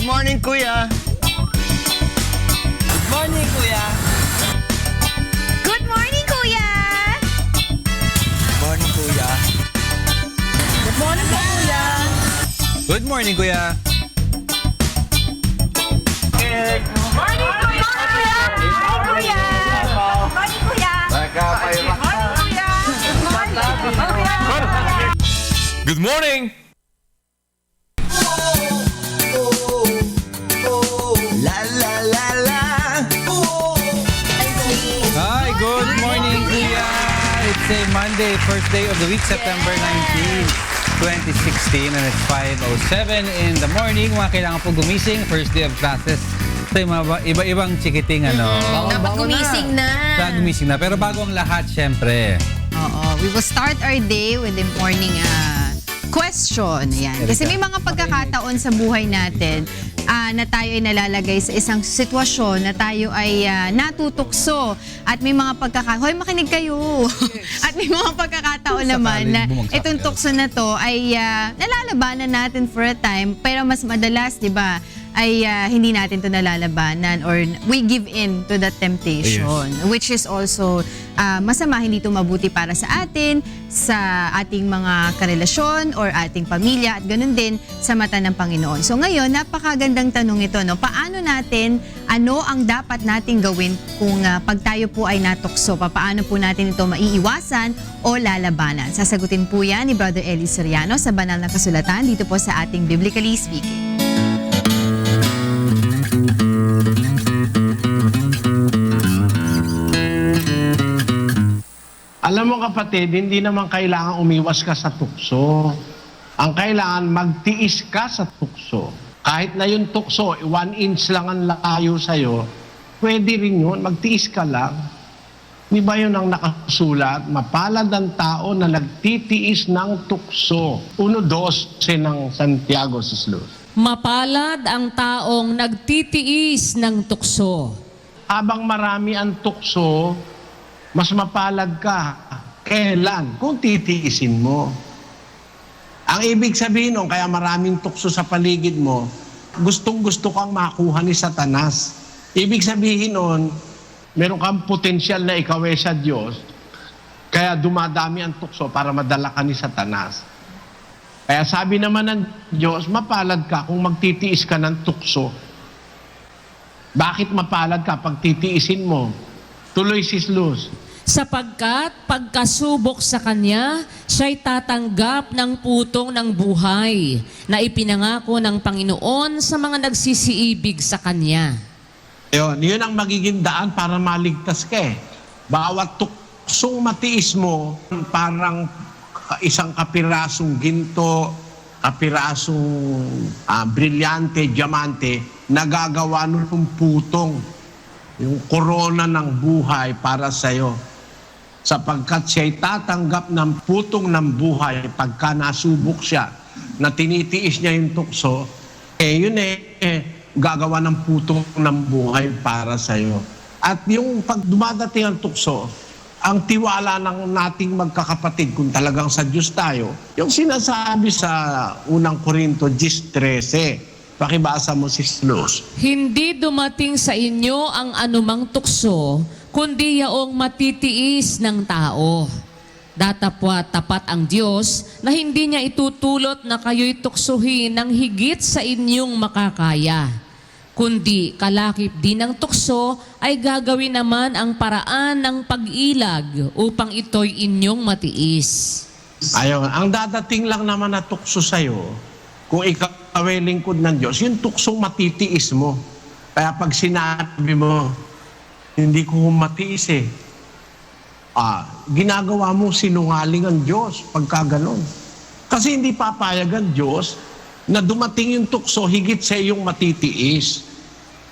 morning, Kuya. Good morning, Kuya. Good morning, Kuya! Morning, Kuya. Good morning, Kuya! Good morning, Kuya. Morning, Kuya! Hi, Kuya! Morning, Kuya! Good morning! La la la la. Hi, good morning, Kuya. It's a Monday, first day of the week, September 19, 2016, and it's 5:07 in the morning. Mga kailangan po gumising, first day of classes. Sa mga iba-ibang chikiting, Dapat gumising na. Gumising na. Pero bago ang lahat, syempre. Oo. We will start our day with the morning question. Yan. Kasi may mga pagkakataon sa buhay natin na tayo ay nalalagay sa isang sitwasyon na tayo ay natutukso. At may mga pagkakataon, hoy makinig kayo! At may mga pagkakataon naman na itong tukso na to ay nalalabanan natin for a time, pero mas madalas, di ba, ay hindi natin to nalalabanan or we give in to that temptation, which is also masama, hindi to mabuti para sa atin, sa ating mga karelasyon or ating pamilya at ganun din sa mata ng Panginoon. So ngayon, napakagandang tanong ito, no? Paano natin, ano ang dapat nating gawin kung pag tayo po ay natukso? Paano po natin ito maiiwasan o lalabanan? Sasagutin po yan ni Brother Eli Soriano sa Banal na Kasulatan dito po sa ating Biblically Speaking. Alam mo kapatid, hindi naman kailangan umiwas ka sa tukso. Ang kailangan, magtiis ka sa tukso. Kahit na yung tukso, 1 inch lang ang layo sa'yo, pwede rin yun, magtiis ka lang. Di ba yun ang nakasulat? Mapalad ang tao na nagtitiis ng tukso. 1:12 ng Santiago Sislus. Mapalad ang taong nagtitiis ng tukso. Habang marami ang tukso, mas mapalad ka. Kailan? Kung titiisin mo. Ang ibig sabihin nun, kaya maraming tukso sa paligid mo, gustong-gusto kang makuha ni Satanas. Ibig sabihin nun, meron kang potensyal na ikaw ay sa Diyos, kaya dumadami ang tukso para madala ka ni Satanas. Kaya sabi naman ng Diyos, mapalad ka kung magtitiis ka ng tukso. Bakit mapalad ka pag titiisin mo? Tuloy Sislus. Sapagkat pagkasubok sa kanya, siya'y tatanggap ng putong ng buhay na ipinangako ng Panginoon sa mga nagsisiibig sa kanya. Yun ang magiging daan para maligtas ka eh. Bawat tuksong matiis mo, parang isang kapirasong ginto, kapirasong brilyante, diamante, nagagawa ng putong, yung korona ng buhay para sa'yo. Sapagkat siya'y tatanggap ng putong ng buhay pagka nasubok siya, na tinitiis niya yung tukso, yun gagawa ng putong ng buhay para sa'yo. At yung pag dumadating ang tukso, ang tiwala ng nating magkakapatid, kung talagang sa Diyos tayo, yung sinasabi sa unang Korinto 10:13, pakibasa mo Sislus. Hindi dumating sa inyo ang anumang tukso, kundi yaong matitiis ng tao. Datapwat tapat ang Diyos na hindi niya itutulot na kayo'y tuksuhin ng higit sa inyong makakaya. Kundi kalakip din ng tukso ay gagawin naman ang paraan ng pag-ilag upang ito'y inyong matiis. Ayun, ang dadating lang naman na tukso sa'yo, kung ikaw ay lingkod ng Diyos, yung tuksong matitiis mo. Kaya pag sinabi mo, hindi ko matiis ginagawa mo sinungaling ang Diyos pagka ganon. Kasi hindi papayag ang Diyos na dumating yung tukso higit sa iyong matitiis.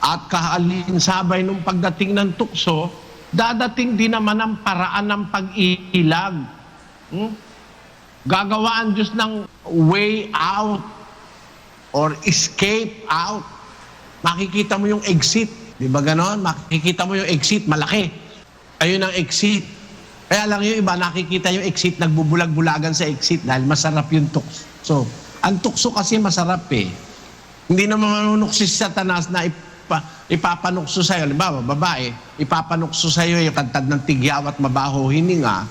At kahalinsabay nung pagdating ng tukso, dadating din naman ang paraan ng pag-ilag. Gagawa ang Diyos ng way out or escape out. Makikita mo yung exit. Di ba ganon? Makikita mo yung exit, malaki. Ayun ang exit. Kaya lang yung iba, nakikita yung exit, nagbubulag-bulagan sa exit dahil masarap yung tukso. Ang tukso kasi masarap eh. Hindi naman manunok si Satanas na ipapanukso sa'yo. Halimbawa, babae, ipapanukso sa'yo yung kantad ng tigyaw at mabaho hininga,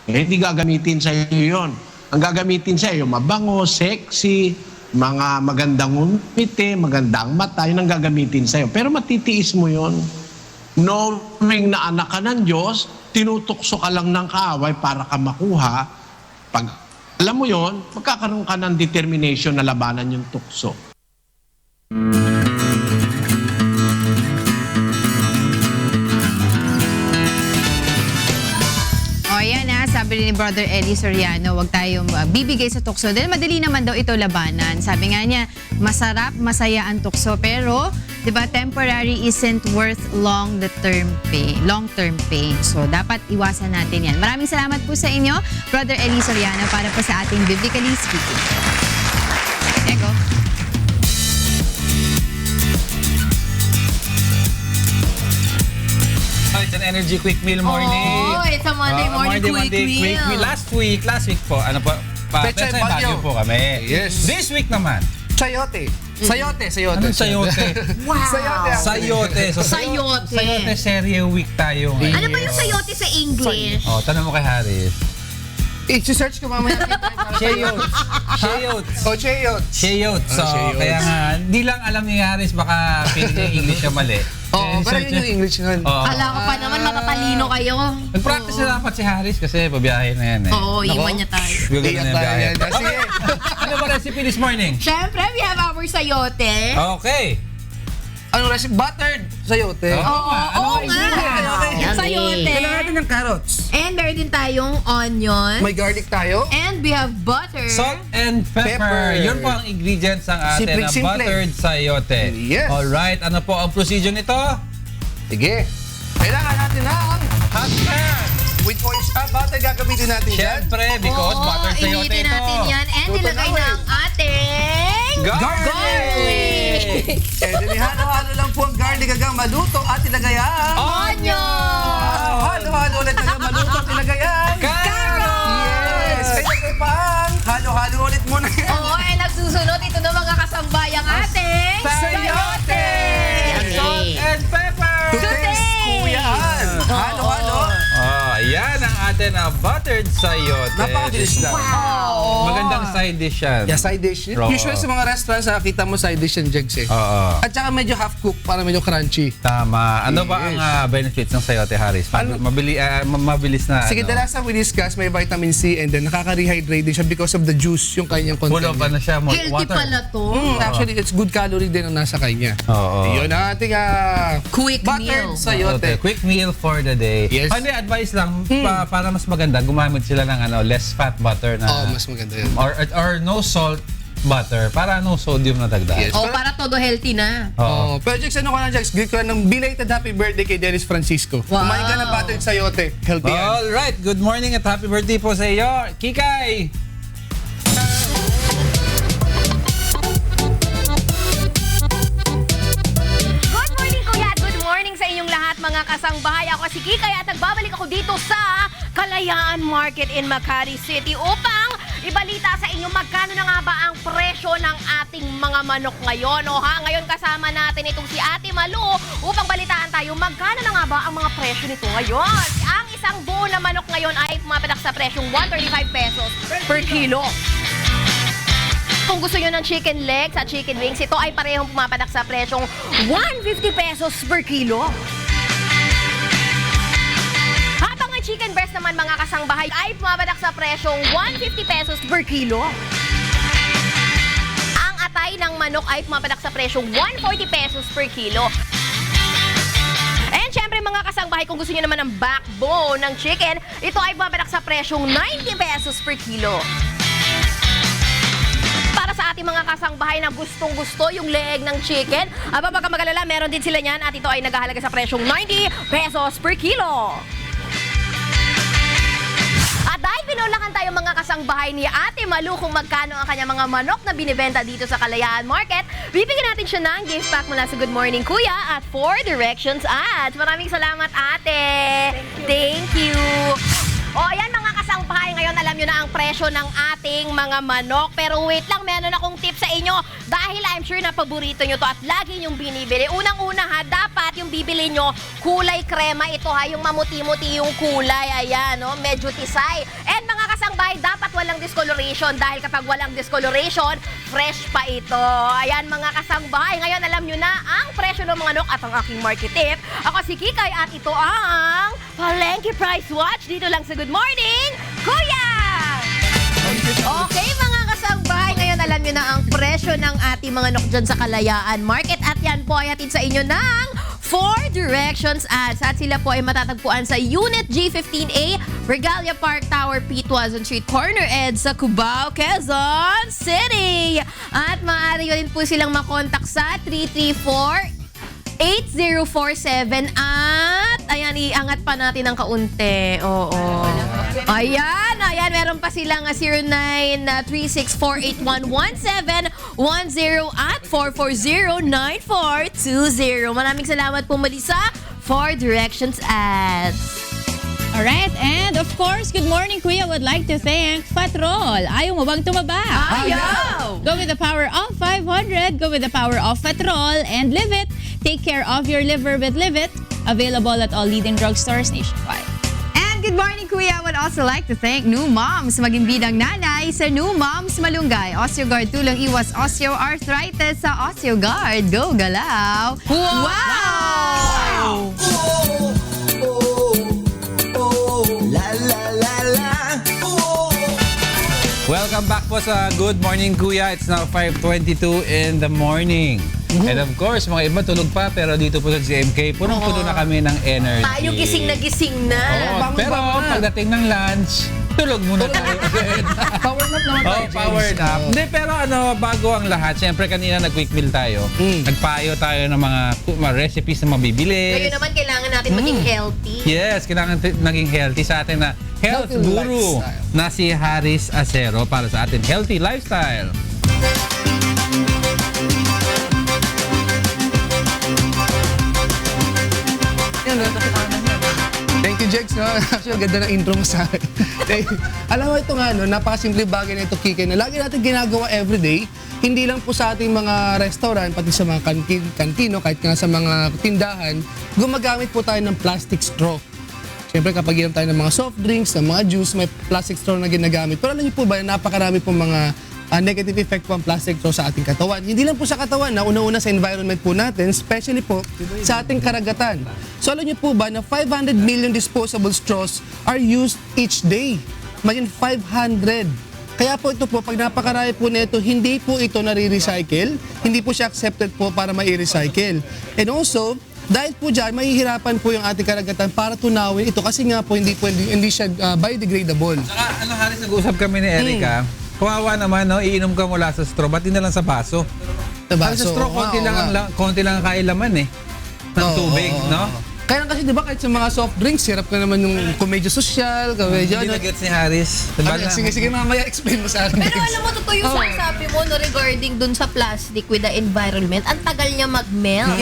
hindi gagamitin sa'yo yun. Ang gagamitin sa'yo, mabango, sexy, mga magandang ngumiti, magandang mata, yun ang gagamitin sa'yo. Pero matitiis mo yun. Knowing na anak ka ng Diyos, tinutukso ka lang ng kaaway para ka makuha. Pag alam mo yon, magkakaroon ka ng determination na labanan yung tukso. O yan sabi rin ni Brother Eli Soriano, huwag tayong bibigay sa tukso. Dahil madali naman daw ito labanan. Sabi nga niya, masarap, masaya ang tukso. Pero, di ba, temporary isn't worth long-term pain. So, dapat iwasan natin yan. Maraming salamat po sa inyo, Brother Eli Soriano, para po sa ating Biblically Speaking. There you go. Oh, it's an energy quick meal morning. Oh, it's a Monday morning quick meal. Last week po, ano po? Pechay Pechay Bagyo Bagyo po kami. Yes. This week naman, Sayote. Sayote. anong sayote? Wow. Sayote. Sayote. So, Sayote. Sayote serye week tayo ngayon. Ano ba yung sayote sa English? Oh, tanong mo kay Haris. I-search ko mamaya. Sheyotes. O, Cheyot. Sheyotes. So, Sheyotes. kaya nga, hindi lang alam ni Haris, baka feeling niya English siya mali. Oo, pero yun yung English nun. Oo. Kala ko pa naman matatalino kayo. Nag-practice na dapat si Haris kasi pabiyahe na yan eh. Oo, iwan niya tayo. Gagawin na yung biyahe. Sige. Okay. Ano ba recipe this morning? Siyempre, we have our sayote. Okay. Anong recipe? Buttered sayote. Oo nga. Okay. Sayote. Kailangan natin ng carrots. And meron din tayong onion. May garlic tayo. And we have butter. Salt and pepper. Pepper. Yun po ang ingredients ng atin na Simple. buttered sayote. Yes. Alright. Ano po ang procedure nito? Sige. Kailangan natin ng hot pan. With oyster butter gagamitin natin dyan. Siyempre, because Oo, buttered sayote initin ito. natin yan. And nilagay na ang ating Garlic! And then ihalo-halo lang po ang garlic hanggang maluto at ilagay ang... onion. Halo-halo ulit hanggang maluto at ilagay ang... Yes! Kaya ilagay pa ang halo-halo ulit muna yan. Oo, and nagsusunod ito na mga kasambayang ating Sayote! Salt and pepper! To taste, kuya. Halo-halo. Oh, yan ang atin na buttered sayote. Napakabilis lang. Wow. Magandang side dish yan. Yeah, side dish. Raw. Usually sa mga restaurants, nakakita mo side dish yung jugs eh. Oo. At saka medyo half-cook para medyo crunchy. Tama. Ano ba ang Yes. benefits ng sayote, Haris? Mabilis na. Sige, ano? the last time we discussed, may vitamin C and then nakaka-rehydrate din siya because of the juice, yung kanyang content. Full of ano siya, more Healthy water. pala to. Actually, it's good calorie din ang nasa kanya. Oo. Yun ang ating Quick buttered meal. sayote. Quick meal for the day. Yes. Ano yung advice lang, para mas maganda, gumamit sila ng less fat butter na, Oh, mas maganda yun. or no salt butter, para no sodium na dagdag. Yes. Oh, para todo healthy na. Oh, pero Jax, ano ka na Jax? Greet ko na ng belated happy birthday kay Dennis Francisco. Wow. Kumain ka ng buttered sayote. Healthy yan. Alright, good morning at happy birthday po sa iyo, Kikay! Good morning, Kuya, at good morning sa inyong lahat, mga kasangbahay. Ako si Kikay at nagbabalik ako dito sa Kalayaan Market in Makati City upang ibalita sa inyo magkano na nga ba ang presyo ng ating mga manok ngayon. O ha, ngayon kasama natin itong si Ate Malu upang balitaan tayo magkano na nga ba ang mga presyo nito ngayon. Ang isang buo na manok ngayon ay pumapatak sa presyong 135 pesos per kilo. Kung gusto nyo ng chicken legs at chicken wings, ito ay parehong pumapatak sa presyong 150 pesos per kilo. Habang ang chicken breast naman, mga kasangbahay, ay pumapatak sa presyong 150 pesos per kilo. Ang atay ng manok ay pumapatak sa presyong 140 pesos per kilo. And syempre mga kasangbahay, kung gusto nyo naman ng backbone ng chicken, ito ay pumapatak sa presyong 90 pesos per kilo. Para sa ating mga kasangbahay na gustong-gusto yung leeg ng chicken, aba baka magalala, meron din sila niyan at ito ay naghahalaga sa presyong 90 pesos per kilo. At dahil pinulakan tayo mga kasangbahay ni Ate Malu kung magkano ang kanyang mga manok na binibenta dito sa Kalayaan Market, bibigyan natin siya ng gift pack mula sa Good Morning Kuya at 4 Directions Ads. Maraming salamat, Ate! Thank you! O ayan mga kasangbahay, kasangbahay, ngayon alam nyo na ang presyo ng ating mga manok. Pero wait lang, meron akong tip sa inyo. Dahil I'm sure na paborito nyo to at lagi nyong binibili. Unang-una ha, dapat yung bibili nyo, kulay krema ito ha, yung mamuti-muti yung kulay. Ayan, no? Medyo tisay. And mga kasangbahay, dapat walang discoloration dahil kapag walang discoloration, fresh pa ito. Ayan mga kasangbahay, ngayon alam nyo na ang presyo ng mga manok at ang aking market tip. Ako si Kikay at ito ang Palengke Price Watch dito lang sa Good Morning, Kuya! Okay mga kasangbahay, ngayon alam nyo na ang presyo ng ating mga manok dyan sa Kalayaan Market at yan po ay hatid sa inyo ng 4 Directions Ads at sila po ay matatagpuan sa Unit G15A, Regalia Park Tower, P. Tuazon Street, Corner Ed sa Cubao, Quezon City. At maaari nyo rin po silang makontak sa 334-8047 at ayan, iangat pa natin ng kaunti. Oo. Ayan, meron pa silang 0936481110 at 4409420. Maraming salamat po muli sa 4 Directions Ads. Alright, and of course, good morning, Kuya. Would like to thank Fatrol. Ayaw mo bang tumaba? Ayaw! Go with the power of 500. Go with the power of Fatrol and live it. Take care of your liver with Live It. Available at all leading drugstores nationwide. And good morning, Kuya. Would also like to thank New Moms. Maging bidang nanay sa New Moms Malunggay. OsteoGuard, tulong iwas osteoarthritis sa OsteoGuard. Go, galaw! Wow! La la la la. Welcome back po sa Good Morning Kuya. It's now 5:22 in the morning. And of course, mga iba tulog pa pero dito po sa GMK, punong-puno na kami ng energy. Tayo gising na gising na. Oo, pero pagdating ng lunch, tulog muna tayo agad. Power nap naman tayo, Oh, power James. nap. Hindi, pero bago ang lahat, syempre kanina nag-quick meal tayo. Nagpayo tayo ng mga recipes na mabibili. Ngayon naman kailangan natin maging healthy. Yes, kailangan naging healthy sa atin na health Healthy guru lifestyle. na si Haris Acero para sa atin healthy lifestyle. Thank you, Jex. No? Actually, ang ganda ng intro mo sa akin. Alam mo ito nga, no, napakasimple bagay na ito, Kike, na lagi natin ginagawa everyday. Hindi lang po sa ating mga restaurant, pati sa mga kantino, kahit nga sa mga tindahan, gumagamit po tayo ng plastic straw. Siyempre, kapag inom tayo ng mga soft drinks, ng mga juice, may plastic straw na ginagamit. Pero alam niyo po ba, napakarami po mga negative effect po ang plastic straw sa ating katawan. Hindi lang po sa katawan, na una-una sa environment po natin, especially po sa ating karagatan. So alam niyo po ba na 500 million disposable straws are used each day? Maging 500. Kaya po ito po, pag napakarami po nito, hindi po ito nare-recycle, hindi po siya accepted po para mai-recycle. And also, dahil po dyan, mahihirapan po yung ating karagatan para tunawin ito kasi nga po hindi siya biodegradable. Saka, Haris, nag-uusap kami ni Erica. Kawawa naman, no? Iinom ka mula sa straw. Ba't di na lang sa baso? Sa Kasi sa straw, konti lang ang kailaman eh. Ng tubig, no? Kaya kasi di ba kahit sa mga soft drinks, hirap ka naman yung komedya sosyal, komedya Hindi ano. na-gets ni Haris. Sige, mamaya explain mo sa akin. Pero alam mo, totoo yung sabi mo no, regarding dun sa plastic with the environment, ang tagal niya mag-melt.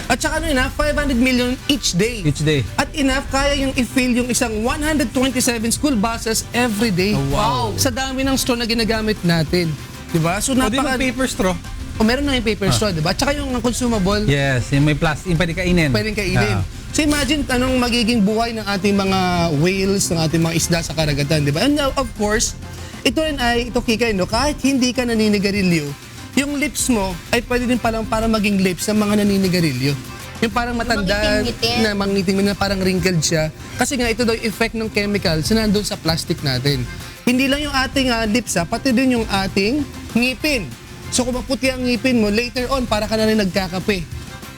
At saka ano yun 500 million each day. Each day. At enough, kaya yung i-fill yung isang 127 school buses every day. Oh, wow. Sa dami ng straw na ginagamit natin. Diba? So O di mag paper straw. meron na yung paper straw, diba? At saka yung consumable, Yes, yung may plastic, yung pwede kainin. pwedeng kainin. So imagine anong magiging buhay ng ating mga whales, ng ating mga isda sa karagatan, di ba? And now, of course, ito rin ay, ito Kikay, no? Kahit hindi ka naninigarilyo, yung lips mo ay pwede din palang para maging lips ng mga naninigarilyo. Yung parang matanda mangitim-ngitim. na mangitim na parang wrinkled siya. Kasi nga ito daw yung effect ng chemicals na nandun sa plastic natin. Hindi lang yung ating lips, pati din yung ating ngipin. So kung maputi ang ngipin mo, later on, para ka na rin nagkakape.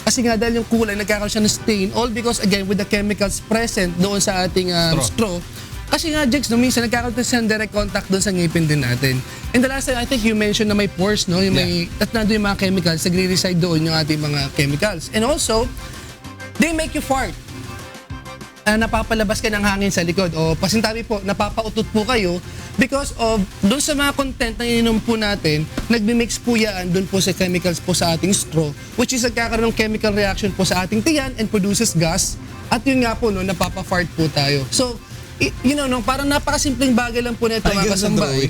Kasi nga dahil yung kulay, nagkakaroon siya ng stain, all because again, with the chemicals present doon sa ating straw. Kasi nga, Jex, no, minsan nagkakaroon siya ng direct contact doon sa ngipin din natin. And the last time, I think you mentioned na may pores, no? Yung at nandun yung mga chemicals, nagre-reside doon yung ating mga chemicals. And also, they make you fart. Napapalabas ka ng hangin sa likod o pasintabi po, napapautot po kayo because of doon sa mga content na ininom po natin, nagmi-mix po yan doon po sa chemicals po sa ating straw, which is nagkakaroon ng chemical reaction po sa ating tiyan and produces gas at yun nga po, no, napapa-fart po tayo. So, parang napakasimpleng bagay lang po na ito, mga kasambay.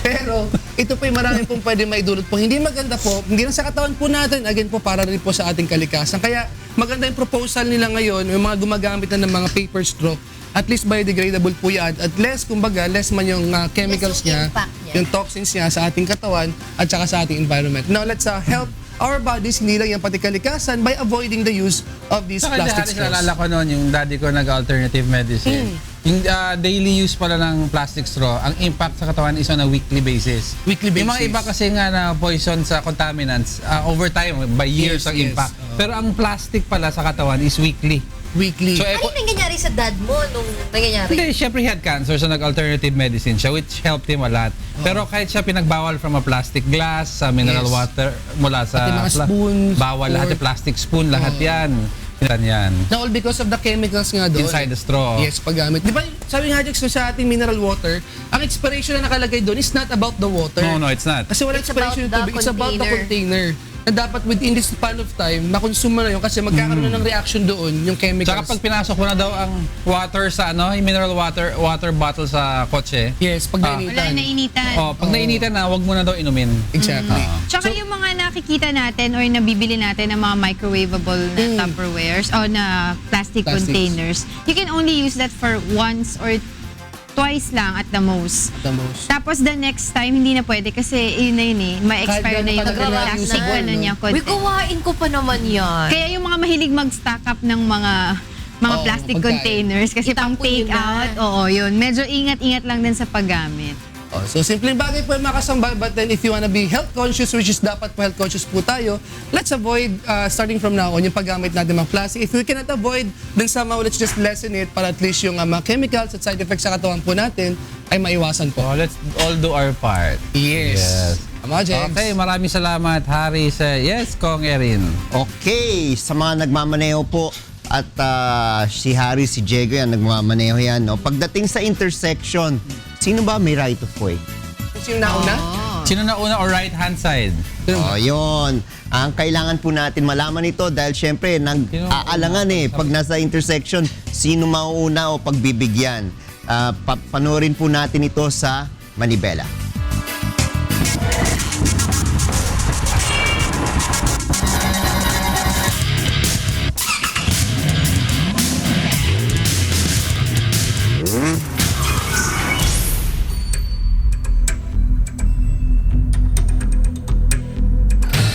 Pero ito po yung marami pong pwede maidulot po. Hindi maganda po, hindi lang sa katawan po natin, again po, para rin po sa ating kalikasan. Kaya maganda yung proposal nila ngayon, yung mga gumagamit na ng mga paper straw, at least biodegradable po yan. At less man yung chemicals niya, impact niya. yung toxins niya sa ating katawan at saka sa ating environment. Now, let's help our bodies, hindi lang yung pati kalikasan, by avoiding the use of these Sa plastic kanya, straws. naalala ko noon, yung daddy ko nag-alternative medicine. Yung daily use pala ng plastic straw, ang impact sa katawan is on a weekly basis. Weekly Yung mga basis. iba kasi nga na poison sa contaminants, over time, by years Yes, ang yes. impact. Pero ang plastic pala sa katawan is weekly. Weekly. So, Ano yung nangyayari sa dad mo nung nangyayari? hindi, syempre he had cancer, so nag-alternative medicine siya, which helped him a lot. Pero kahit siya pinagbawal from a plastic glass, sa mineral Yes. water, mula sa... Pati mga spoons, bawal lahat, fork. yung plastic spoon, lahat yan. Yan. Na all because of the chemicals nga doon. Inside the straw. Yes, paggamit. Di ba, sabi nga Jax, sa ating mineral water, ang expiration na nakalagay doon is not about the water. No, it's not. Kasi wala It's expiration about yung tubig. the It's about the container. container. Na dapat within this span of time, na-consume mo na yun kasi magkakaroon na ng reaction doon, yung chemicals. Tsaka pag pinasok mo na daw ang water sa yung mineral water bottle sa kotse. Yes, pag Wala nainitan. nainitan. Pag nainitan na, wag mo na daw inumin. Exactly. Tsaka yung mga nakikita natin or nabibili natin ng mga microwavable na Tupperwares o na plastic Plastics. containers, you can only use that for once or twice lang at the most. The most. Tapos the next time, hindi na pwede kasi yun na yun eh. Ma-expire Kahit na yung gano'n katagal plastic usable, ano no? niya. Uy, konti. kuhain ko pa naman yan. Kaya yung mga mahilig mag-stock up ng mga Oo, plastic pagkain. containers kasi pang Itapon take yun out. na. Oo, yun. Medyo ingat-ingat lang din sa paggamit. So, simpleng bagay po yung makasambay, but then if you wanna be health conscious, which is dapat po health conscious po tayo, let's avoid, starting from now on, yung paggamit natin ng plastic. If we cannot avoid, then somehow let's just lessen it para at least yung mga chemicals at side effects sa katawan po natin ay maiwasan po. Let's all do our part. Yes. Tama, James. Okay, maraming salamat, Harry. Yes, Kong Erin. Okay, sa mga nagmamaneho po at si Harry, si Diego yan, nagmamaneho yan. No? Pagdating sa intersection, sino ba may right of way? Sino nauna? Sino na una or right-hand side? Yun. Ang kailangan po natin malaman ito dahil syempre nag-aalangan pag nasa intersection, sino mauuna o pagbibigyan. Panoorin po natin ito sa Manibela.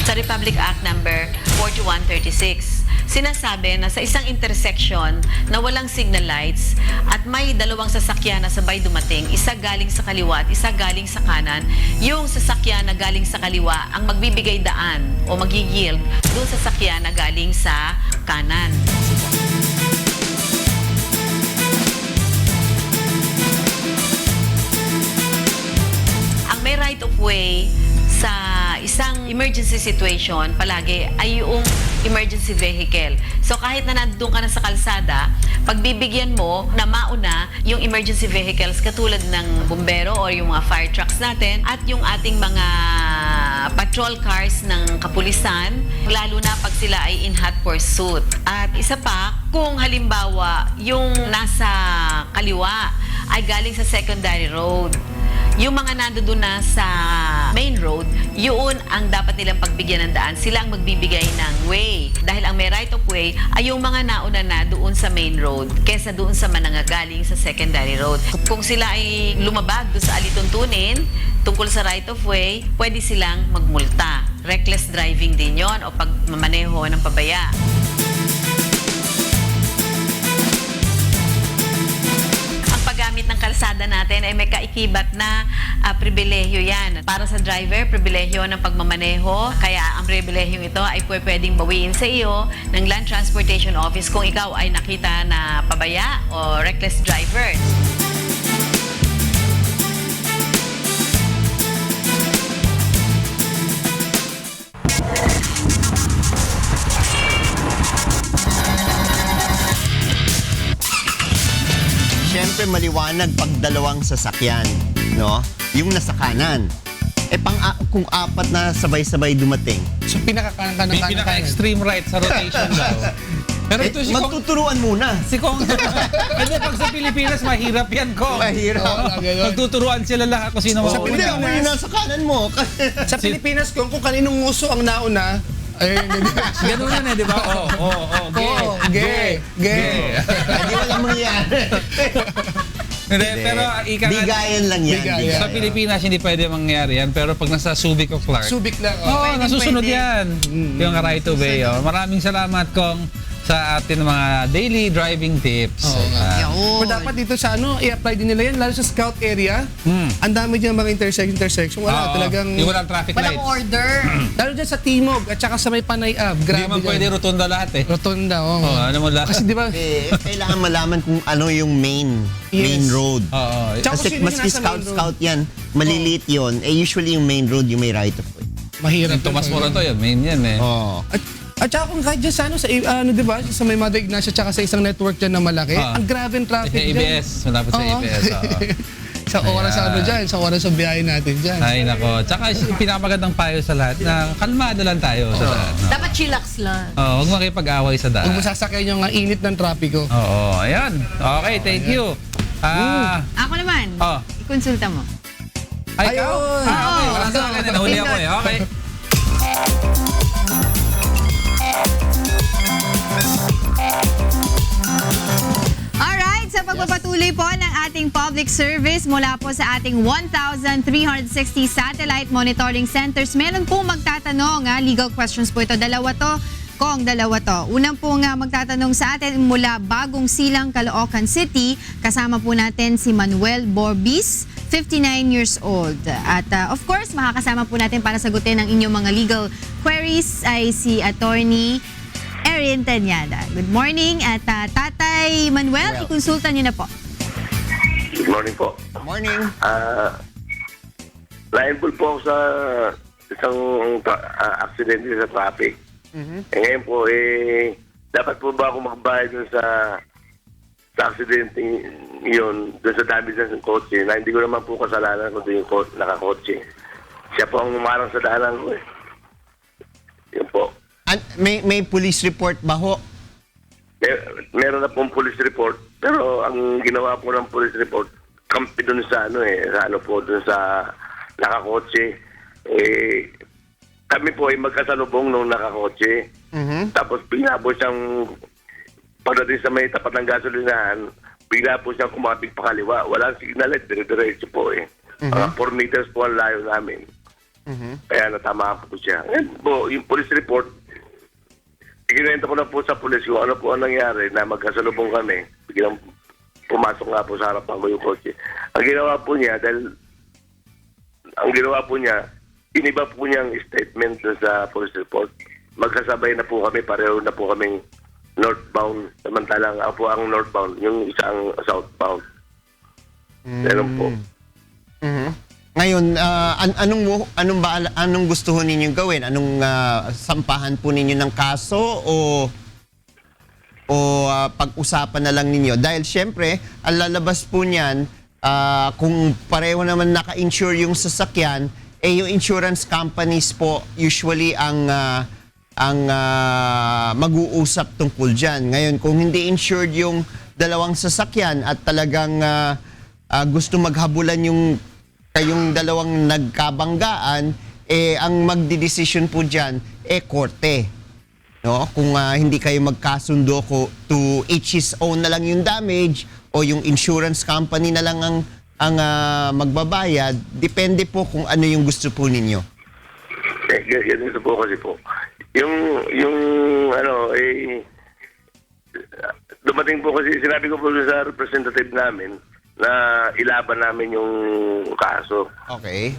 Sa Republic Act number 4136, sinasabi na sa isang intersection na walang signal lights at may dalawang sasakyan na sabay dumating, isa galing sa kaliwa at isa galing sa kanan, yung sasakyan na galing sa kaliwa ang magbibigay daan o mag-yield doon sa sasakyan na galing sa kanan. Ang may right of way sa isang emergency situation palagi ay yung emergency vehicle. So kahit na nandun ka na sa kalsada, pagbibigyan mo na mauna yung emergency vehicles katulad ng bumbero or yung mga fire trucks natin at yung ating mga patrol cars ng kapulisan, lalo na pag sila ay in hot pursuit. At isa pa, kung halimbawa yung nasa kaliwa ay galing sa secondary road, yung mga nandoon na sa main road, yun ang dapat nilang pagbigyan ng daan. Sila ang magbibigay ng way. Dahil ang may right of way ay yung mga nauna na doon sa main road kesa doon sa manangagaling sa secondary road. Kung sila ay lumabag doon sa alituntunin tungkol sa right of way, pwede silang magmulta. Reckless driving din yon o pagmamaneho ng pabaya. Paggamit ng kalsada natin ay may kaikibat na pribilehyo yan. Para sa driver, pribilehyo ng pagmamaneho. Kaya ang pribilehyo ito ay pwedeng bawiin sa iyo ng Land Transportation Office kung ikaw ay nakita na pabaya o reckless driver. Siyempre maliwanag pag dalawang sasakyan, no? Yung nasa kanan. Kung apat na sabay-sabay dumating. So, pinaka-kanan-kanan. May pinaka-extreme right sa rotation daw. Pero ito si Kong, Magtuturuan muna. si Kong, hindi, pag sa Pilipinas, mahirap yan, Kong. Mahirap. Magtuturuan sila lahat kung sino Sa Hindi, mauna. ako yung nasa kanan mo. Sa Pilipinas, kung kaninong nguso ang nauna, ay, Ganun yan di ba? gay. Hindi wala mangyayari. Hindi, pero ika nga, Bigayan lang yan. Bigayan. sa Pilipinas hindi pwede mangyari yan, pero pag nasa Subic o Clark, Subic lang. Oo, nasusunod pwede. yan. Yung right to way. Oh. Maraming salamat Kong sa atin mga daily driving tips. Yun. Pero dapat dito sa i-apply din nila yan, lalo sa scout area. Ang dami dyan mga intersection. Wala, Oo. talagang... Yung walang traffic Walang lights. order. Lalo dyan sa Timog at saka sa may Panay Ave. Hindi Grabe man dyan. pwede rotunda lahat eh. Rotonda, oo. Oh, ano mo lahat? Kasi di ba, Kailangan malaman kung ano yung main Yes. road. Oo. Tsaka Kasi kung sino yung maski nasa main road. scout yan, maliliit yun. Usually yung main road yung may right of way. mahirap. Yung Tomas Morato yan, main yan eh. Oh. At saka kung kahit dyan sa di ba, sa may Mother Ignacia tsaka sa isang network dyan na malaki, ang grabe ang traffic dyan. ABS, malapit sa Oo. ABS. oo. Sa oras Ayan. sa oras sa biyahe natin dyan. Ay nako. Tsaka yung pinakamagandang payo sa lahat na kalmado lang tayo sa daan. no? Dapat chillax lang. Huwag makipag-away sa daan. Huwag mo sasakyan yung init ng trapiko. Oo, ayan. Okay, thank you. Ako naman, Oh. ikonsulta mo. Ay, ikaw? Ayun. Okay, wala sa akin. Nahuli ako eh. Okay. Alright, sa pagpapatuloy po ng ating public service mula po sa ating 1,360 satellite monitoring centers, meron po magtatanong, legal questions po ito. Dalawa to. Unang po nga magtatanong sa atin mula Bagong Silang, Caloocan City. Kasama po natin si Manuel Borbis, 59 years old. At of course, makakasama po natin para sagutin ang inyong mga legal queries ay si Attorney Erin Tanyada. Good morning at Tatay Manuel, ikonsulta niyo na po. Good morning po. Morning. Na-involve po ako sa isang aksidente sa traffic. Ngayon po, dapat po ba ako magbayad dun sa aksidente yun, dun sa damage ng kotse, na hindi ko naman po kasalanan kung yung nakakotse. Siya po ang umarang sa daanan ko eh. Yun po. May police report ba ho? Meron na pong police report, pero ang ginawa po ng police report, kampi dun sa dun sa nakakotse. Kami po ay magkasalubong nung nakakotse. Tapos bigla po siyang, pagdating sa may tapat ng gasolinahan, bigla po siyang kumapit pakaliwa. Walang signal at dire-diretso po eh. 4 meters po ang layo namin. Kaya natama po siya. Ngayon po, yung police report, ikinenta ko na po sa police kung ano po ang nangyari na magkasalubong kami. Biglang pumasok nga po sa harapan ko yung kotse. Ang ginawa po niya, iniba po niyang statement dun sa police report. Magkasabay na po kami, pareho na po kaming northbound. Samantalang ako po ang northbound, yung isang southbound. Meron po. Ngayon, anong gusto ho ninyong gawin? Anong sampahan po ninyo ng kaso o pag-usapan na lang ninyo? Dahil syempre, ang lalabas po niyan, kung pareho naman naka-insure yung sasakyan, yung insurance companies po usually ang mag-uusap tungkol dyan. Ngayon, kung hindi insured yung dalawang sasakyan at talagang gusto maghabulan yung kayong dalawang nagkabanggaan, ang magdidesisyon po dyan, korte. No? Kung hindi kayo magkasundo ko to each his own na lang yung damage o yung insurance company na lang ang magbabayad, depende po kung ano yung gusto po ninyo. Ganito po kasi po. Dumating po kasi, sinabi ko po sa representative namin na ilaban namin yung kaso. Okay.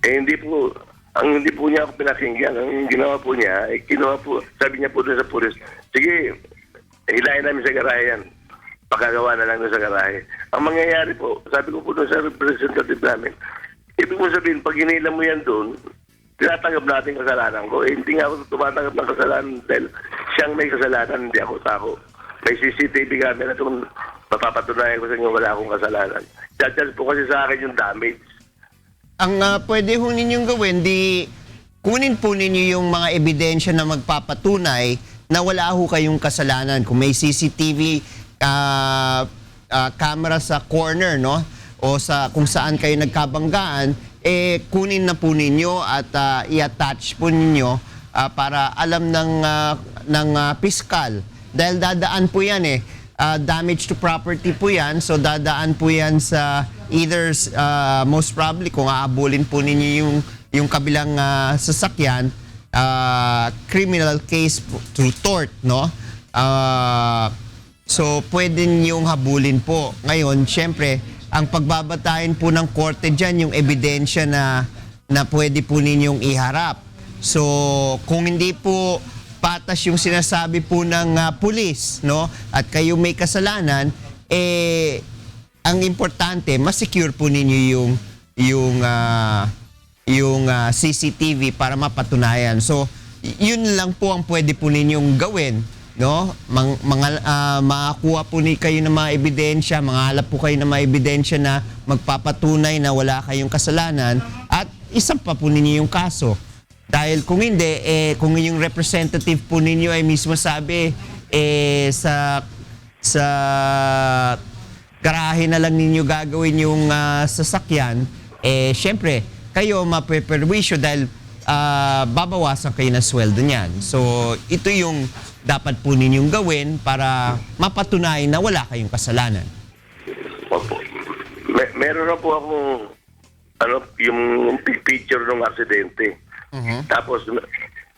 Hindi po niya ako pinakinggan. Ang ginawa po niya, sabi niya po doon sa pulis, sige, hilahin namin sa garahe yan. Pakagawa na lang doon sa garahe. Ang mangyayari po, sabi ko po doon sa representative namin, ibig mo sabihin, pag hinila mo yan doon, tinatanggap natin kasalanan ko. Hindi nga ako tumatanggap ng kasalanan dahil siyang may kasalanan, hindi ako tako. May CCTV camera itong papapatunayan ko sa inyo, wala akong kasalanan. Judge po kasi sa akin yung damage. Ang pwede ho ninyong gawin, kunin po ninyo yung mga ebidensya na magpapatunay na wala ho kayong kasalanan. Kung may CCTV camera sa corner, no? O sa kung saan kayo nagkabanggaan, kunin na po ninyo at i-attach po ninyo para alam ng piskal. Dahil dadaan po yan damage to property po yan. So dadaan po yan sa either most probably kung aabulin po ninyo yung kabilang sasakyan, criminal case through tort, no? So pwede niyong habulin po. Ngayon, syempre, ang pagbabatayin po ng korte dyan, yung ebidensya na pwede po ninyong iharap. So kung hindi po patas yung sinasabi po ng pulis, no? At kayo may kasalanan, ang importante, ma-secure po ninyo yung CCTV para mapatunayan. So, yun lang po ang pwede po ninyong gawin, no? Makakuha po kayo ng mga ebidensya, manghalap po kayo ng mga ebidensya na magpapatunay na wala kayong kasalanan at isang pa po ninyo yung kaso. Dahil kung hindi, kung yung representative po ninyo ay mismo sabi, sa garahe na lang ninyo gagawin yung sasakyan, syempre, kayo mapeperwisyo dahil babawasan kayo ng sweldo niyan. So, ito yung dapat po ninyong gawin para mapatunayan na wala kayong kasalanan. Opo. Meron na po akong yung picture ng aksidente. Tapos,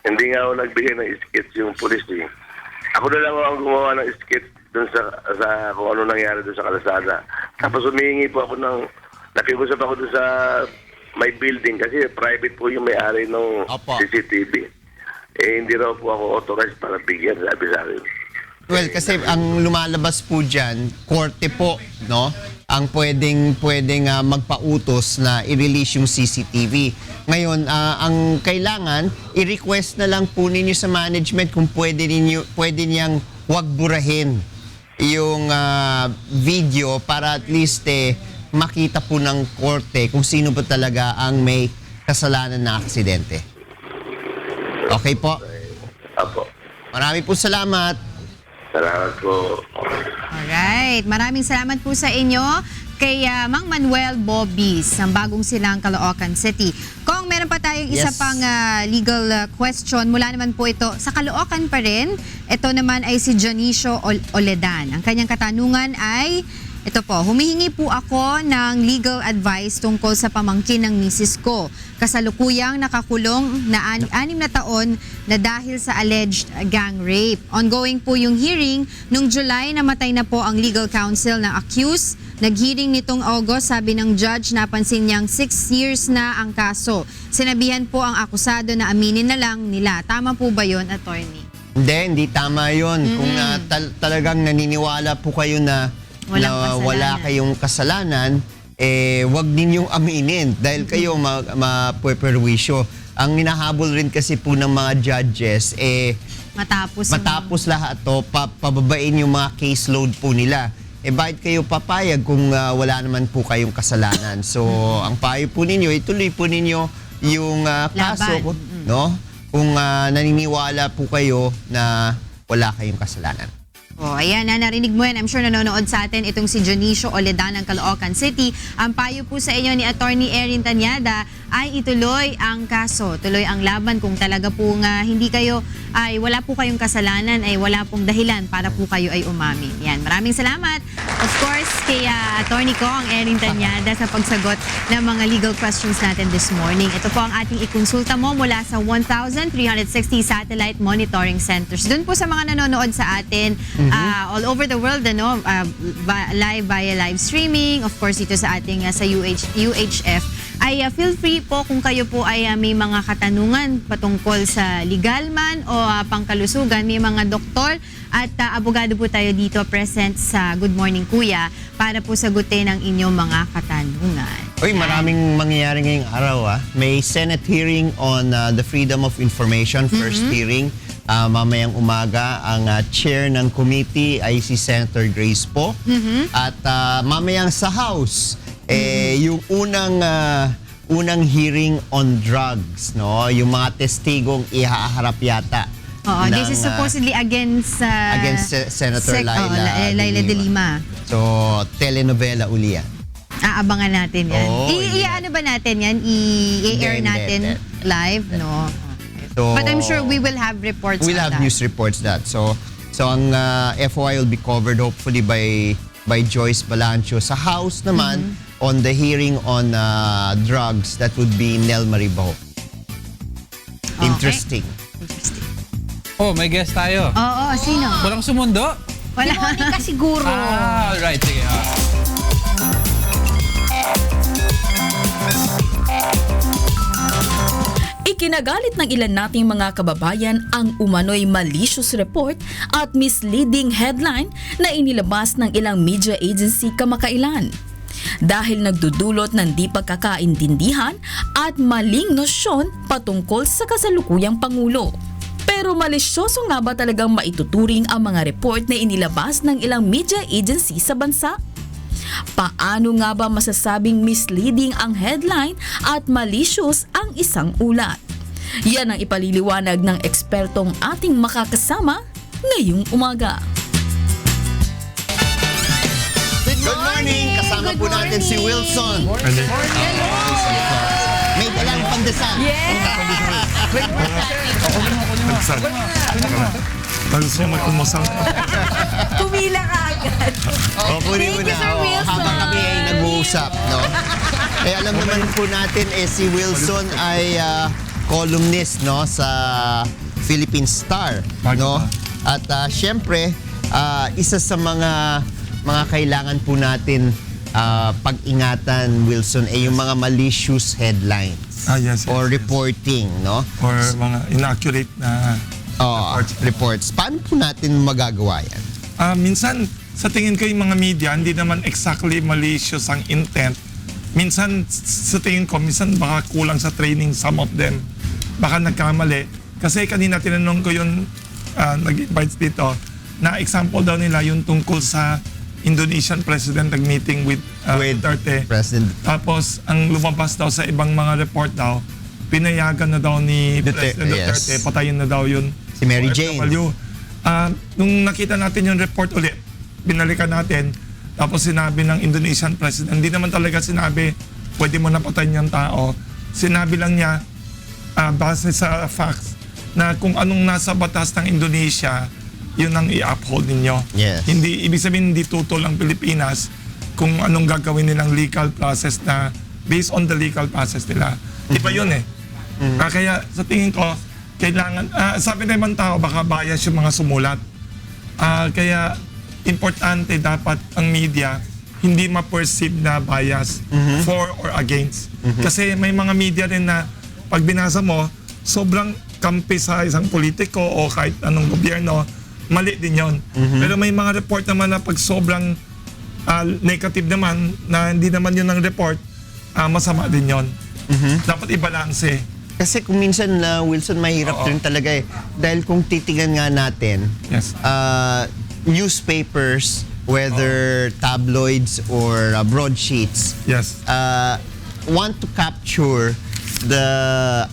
hindi nga ako nagbigay ng sketch yung police. Ako na lang ang gumawa ng sketch dun sa kung ano nangyari dun sa kalsada. Tapos humihingi po ako nakikusap ako dun sa may building kasi private po yung may-ari ng CCTV. Hindi raw po ako authorized para bigyan, sabi sa akin. Well, kasi ang lumalabas po dyan, korte po, no? Ang pwedeng magpautos na i-release yung CCTV. Ngayon, ang kailangan, i-request na lang po ninyo sa management kung pwede niyang wag burahin yung video para at least makita po ng korte kung sino ba talaga ang may kasalanan na aksidente. Okay po? Apo. Marami po salamat. Salamat po. Alright, maraming salamat po sa inyo kay Mang Manuel Bobis ng Bagong Silang, Caloocan City. Kung meron pa tayong isa pang legal question, mula naman po ito sa Caloocan pa rin. Ito naman ay si Janicio Oledan. Ang kanyang katanungan ay, ito po, humihingi po ako ng legal advice tungkol sa pamangkin ng misis ko. Kasalukuyang nakakulong na 6 na taon na dahil sa alleged gang rape. Ongoing po yung hearing. Nung July, namatay na po ang legal counsel ng accused. Nag-hearing nitong August, sabi ng judge, napansin niyang 6 years na ang kaso. Sinabihan po ang akusado na aminin na lang nila. Tama po ba yun, attorney? Hindi tama yun. Kung talagang naniniwala po kayo na wala kayong kasalanan, wag ninyong aminin dahil kayo mapuperwisyo. Ang hinahabol rin kasi po ng mga judges, matapos lahat to, pababain yung mga caseload po nila. Bakit kayo papayag kung wala naman po kayong kasalanan? So, ang payo po ninyo, ituloy po ninyo yung kaso, no? Kung naniniwala po kayo na wala kayong kasalanan. Ayan, narinig mo yan. I'm sure nanonood sa atin itong si Janicio Oledan ng Caloocan City. Ang payo po sa inyo ni Attorney Erin Tanyada ay ituloy ang kaso, tuloy ang laban. Kung talaga po hindi kayo, ay wala po kayong kasalanan, ay wala pong dahilan para po kayo ay umamin. Yan, maraming salamat. Of course, kay Attorney ko, ang Erin Tanyada sa pagsagot ng mga legal questions natin this morning. Ito po ang ating ikonsulta mo mula sa 1,360 satellite monitoring centers. Doon po sa mga nanonood sa atin, all over the world, live via live streaming, of course dito sa ating sa UHF, ay feel free po kung kayo po ay may mga katanungan patungkol sa legal man o pangkalusugan, may mga doktor at abogado po tayo dito present sa Good Morning Kuya para po sagutin ang inyong mga katanungan. Maraming mangyayari ngayong araw. May Senate hearing on the Freedom of Information, first hearing. Mamayang umaga, ang chair ng committee ay si Senator Grace po. At mamayang sa House, yung unang hearing on drugs, no? Yung mga testigong ihaharap yata Oo, this is supposedly against Senator Laila Laila de Lima. So, telenovela uli yan. Aabangan natin yan. Oo, Ano ba natin yan? I-air Hindi, natin live, no? So, But I'm sure we will have reports we'll on have that. news reports that. So ang FOI will be covered hopefully by Joyce Balancho. Sa House naman, on the hearing on drugs, that would be Nel Maribaho. Interesting. Interesting. Oh, may guest tayo. Oo, sino? Walang sumundo? Wala. Si Monica siguro. Alright, sige. Ikinagalit ng ilan nating mga kababayan ang umano'y malicious report at misleading headline na inilabas ng ilang media agency kamakailan. Dahil nagdudulot ng di pagkakaintindihan at maling nosyon patungkol sa kasalukuyang Pangulo. Pero malisyoso nga ba talagang maituturing ang mga report na inilabas ng ilang media agency sa bansa? Paano nga ba masasabing misleading ang headline at malicious ang isang ulat? Yan ang ipaliliwanag ng ekspertong ating makakasama ngayong umaga. Good morning! Kasama po natin si Wilson. May dalang pandesal. Bago siya mag-umusal. Kumila ka agad. Kunin mo Thank you, na. Sir Wilson. Habang kami ay nag-uusap, no? Alam naman po natin, si Wilson ay columnist, no? Sa Philippine Star, no? At syempre, isa sa mga kailangan po natin pag-ingatan, Wilson, ay yung mga malicious headlines. Yes. Or reporting, no? Or mga inaccurate na reports. Paano po natin magagawa yan? minsan, sa tingin ko yung mga media, hindi naman exactly malicious ang intent. Minsan, sa tingin ko, minsan baka kulang sa training, some of them. Baka nagkamali. Kasi kanina tinanong ko yung nag-invite dito, na example daw nila yung tungkol sa Indonesian president nag-meeting with Duterte. President. Tapos, ang lumabas daw sa ibang mga report daw, pinayagan na daw ni President Duterte, patayin na daw yun. Si Mary Jane. Nung nakita natin yung report ulit, binalikan natin, tapos sinabi ng Indonesian president, hindi naman talaga sinabi, pwede mo napatayin yung tao. Sinabi lang niya, base sa facts, na kung anong nasa batas ng Indonesia, yun ang i-uphold ninyo. Yes. Hindi, ibig sabihin, hindi tutol ang Pilipinas kung anong gagawin nilang legal process na based on the legal process nila. Iba yun eh. Kaya sa tingin ko, kailangan, sabi ng ibang tao, baka bias yung mga sumulat. Kaya importante dapat ang media hindi ma-perceive na bias for or against. Kasi may mga media rin na pag binasa mo, sobrang kampi sa isang politiko o kahit anong gobyerno, mali din yon. Pero may mga report naman na pag sobrang negative naman, na hindi naman yun ang report, masama din yon. Dapat i-balance. Kasi kung minsan, Wilson, mahirap rin talaga eh. Dahil kung titingnan nga natin, newspapers, whether tabloids or broadsheets, want to capture the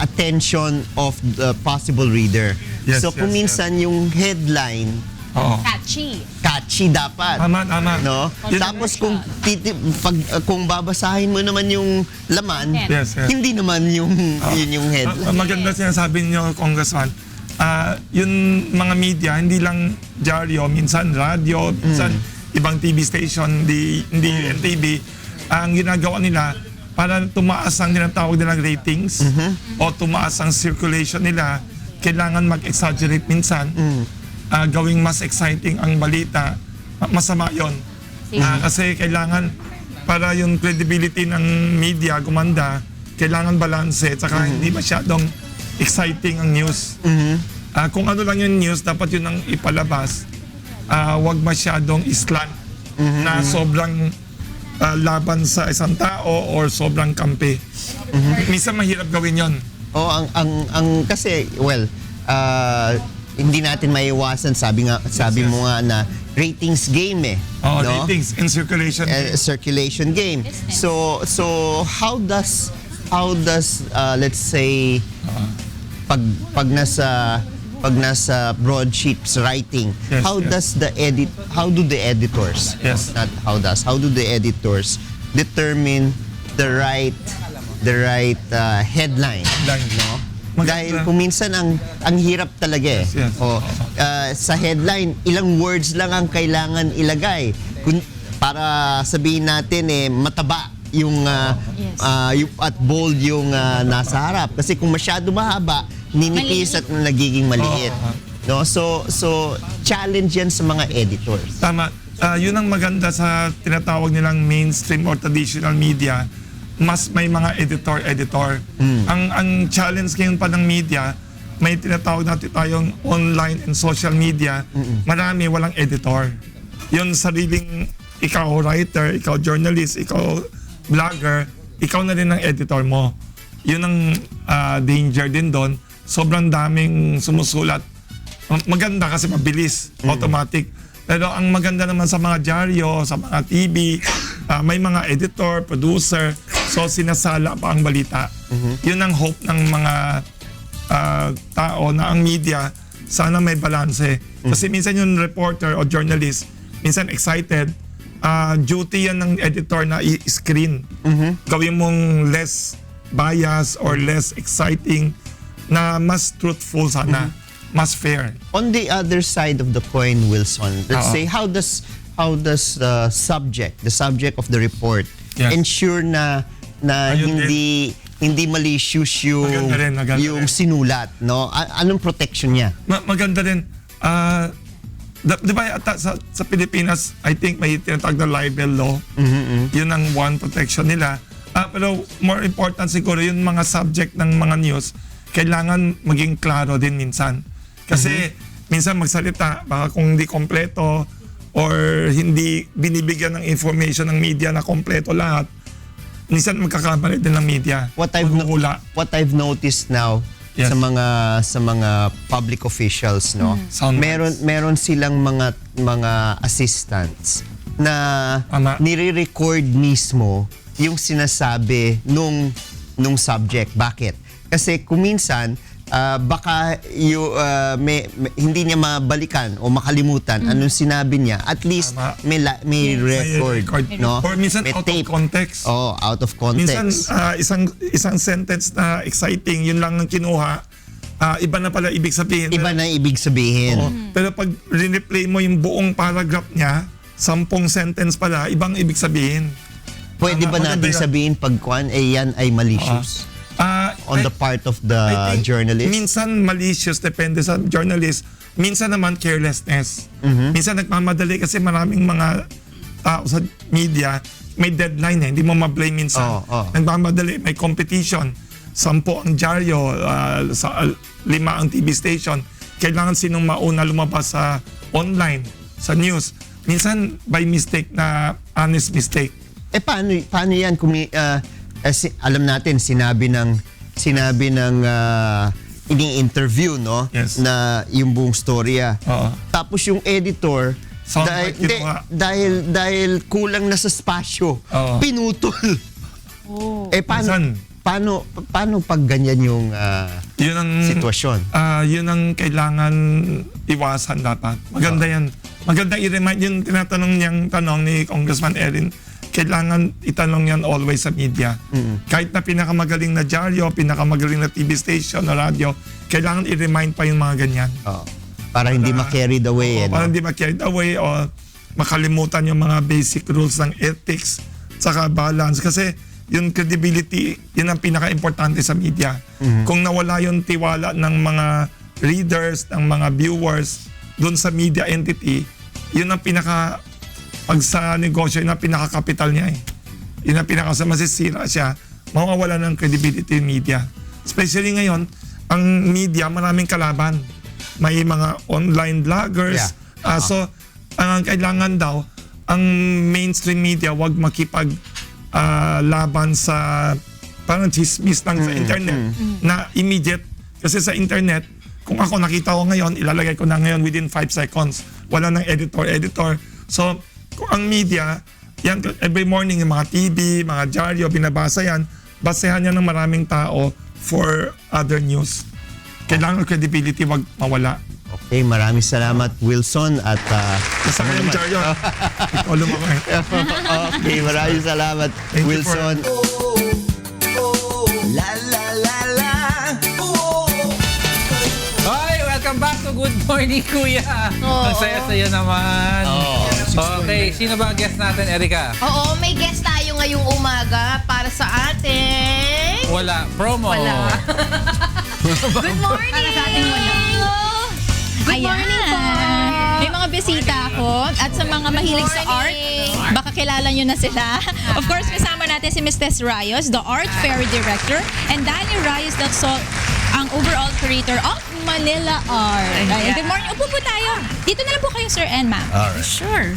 attention of the possible reader. So kung minsan yung headline, catchy dapat. Tama. No? Tapos kung babasahin mo naman yung laman, hindi naman yung headline. Maganda sinasabi niyo, Congressman. Yung mga media, hindi lang dyaryo, minsan radio, minsan ibang TV station, hindi NTV, ang ginagawa nila para tumaas ang tinatawag nilang ratings o tumaas ang circulation nila, kailangan mag-exaggerate minsan. Gawing mas exciting ang balita, masama yon. Kasi kailangan, para yung credibility ng media gumanda, kailangan balanse, tsaka hindi masyadong exciting ang news. Kung ano lang yung news, dapat yun ang ipalabas. Wag masyadong islant na sobrang laban sa isang tao or sobrang kampi. Minsan mahirap gawin yon. Kasi, hindi natin maiwasan, sabi mo nga na ratings game eh. No? Ratings and circulation game. Circulation game. So how does let's say pag nasa pag nasa broadsheets writing, Yes, how yes. do the editors, Yes. how do the editors determine the right headline, no? Maganda. Dahil kung minsan ang hirap talaga eh. Yes, yes. Sa headline, ilang words lang ang kailangan ilagay. Para sabihin natin mataba yung at bold yung nasa harap. Kasi kung masyado mahaba, ninipis at nagiging maliit. No? So challenge yan sa mga editors. Tama. Yun ang maganda sa tinatawag nilang mainstream or traditional media. Mas may mga editor. Ang challenge ngayon pa ng media, may tinatawag natin tayong online and social media. Marami walang editor. Yun sariling ikaw writer, ikaw journalist, ikaw vlogger, ikaw na rin ang editor mo. Yun ang danger din doon. Sobrang daming sumusulat. Maganda kasi mabilis, automatic. Pero ang maganda naman sa mga dyaryo, sa mga TV, may mga editor, producer, so sinasala pa ang balita. Yun ang hope ng mga tao na ang media, sana may balanse. Kasi minsan yung reporter o journalist, minsan excited, duty yan ng editor na i-screen. Gawin mong less bias or less exciting na mas truthful sana. Mas fair. On the other side of the coin, Wilson, let's say how does the subject of the report Yes. ensure na Ayun hindi malicious Maganda rin. yung sinulat, no? Anong protection niya? Maganda rin. Di ba sa Pilipinas, I think may tinatawag na libel law. Yun ang one protection nila. Pero more important siguro, yung mga subject ng mga news, kailangan maging klaro din minsan. Kasi minsan magsalita, baka kung hindi kompleto or hindi binibigyan ng information ng media na kompleto lahat, minsan magkakamali din ng media. What I've noticed now, Yes. sa mga public officials, no, Soundbites. meron silang mga assistants na Tama. nire-record mismo yung sinasabi nung subject. Bakit? Kasi kung minsan baka hindi niya mabalikan o makalimutan anong sinabi niya, at least Tama. may record, no? Or minsan May out tape. of context. Out of Minsan context. isang sentence na exciting, yun lang ang kinuha, iba na pala ibig sabihin. Iba na ibig sabihin. Oo. Pero pag replay mo yung buong paragraph niya, 10 sentence pala, ibang ibig sabihin. Pwede ba Maganda natin yan. sabihin pagkuan yan ay malicious on the part of the I think journalist? Minsan malicious, depende sa journalist. Minsan naman carelessness. Minsan nagmamadali kasi maraming mga tao sa media, may deadline hindi mo ma-blame minsan. Nagmamadali, may competition. 10 ang dyaryo, 5 ang TV station. Kailangan sinong mauna lumabas sa online, sa news. Minsan by mistake na honest mistake. Paano yan kung alam natin sinabi ng ini-interview, no? Yes. Na yung buong storya. Oo. Tapos yung editor Soundbite kinuha. dahil kulang na sa spasyo, Oo. pinutol. Minsan. Paano pag ganyan yung Yun ang sitwasyon? yun ang kailangan iwasan dapat. Maganda yan. Maganda i-remind yung tinatanong niyang tanong ni Congressman Erin. Kailangan itanong yan always sa media. Kahit na pinakamagaling na dyaryo, pinakamagaling na TV station na radyo, kailangan i-remind pa yung mga ganyan. Para hindi ma-carried away. Para hindi ma-carried away o makalimutan yung mga basic rules ng ethics saka balance. Kasi yung credibility, yun ang pinaka-importante sa media. Kung nawala yung tiwala ng mga readers, ng mga viewers dun sa media entity, yun ang pag sa negosyo, yun ang pinaka-capital niya Yun ang sa masisira siya, mawawala ng credibility yung media. Especially ngayon, ang media maraming kalaban. May mga online vloggers. So, ang kailangan daw, ang mainstream media wag makipag laban sa parang chismis lang sa internet na immediate. Kasi sa internet, kung ako nakita ko ngayon, ilalagay ko na ngayon within 5 seconds. Wala nang editor. So, kung ang media, yan, every morning yung mga TV, mga dyaryo, binabasa yan, basehan yan ng maraming tao for other news. kailangan credibility wag mawala. Okay, maraming salamat Wilson at Sa akin, Jaryo. Ikaw lumaki. okay, maraming salamat Thank you Wilson. Hi! Welcome back to Good Morning, Kuya. Ang saya-saya naman. Okay, sino ba ang guest natin, Erica? Oo, may guest tayo ngayong umaga para sa ating... Wala. Promo. Wala. Good morning! Para sa ating wala. Good morning po! May mga bisita ako at sa mga mahilig sa art, baka kilala nyo na sila. Of course, kasama natin si Ms. Tess Rayos, the Art Fair Director, and Danny Rayos, ang overall curator of Manila Art. Ay, good morning. Upo po tayo. Dito na lang po kayo, sir and ma'am. Sure.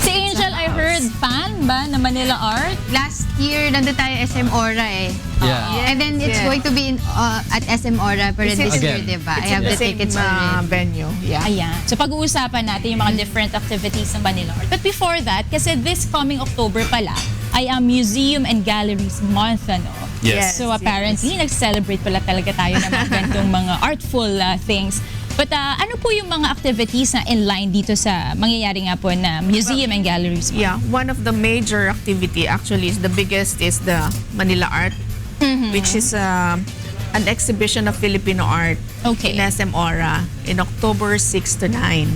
Si Angel, I heard, fan ba na Manila Art? Last year, nandun tayo SM Aura eh. Yeah. And then it's going to be at SM Aura, pero Is it this year, again? diba? I have the tickets already. venue. Yeah. Ayan. So pag-uusapan natin yung mga different activities ng Manila Art. But before that, kasi this coming October pala, ay ang Museum and Galleries Month, ano? Yes. So apparently, nag-celebrate pala talaga tayo ng mga ganitong mga artful things. But ano po yung mga activities na in line dito sa mangyayari nga po na Museum and Galleries Month? Yeah, one of the major activity actually is the biggest is the Manila Art, which is an exhibition of Filipino art Okay. in SM Aura in October 6 to 9.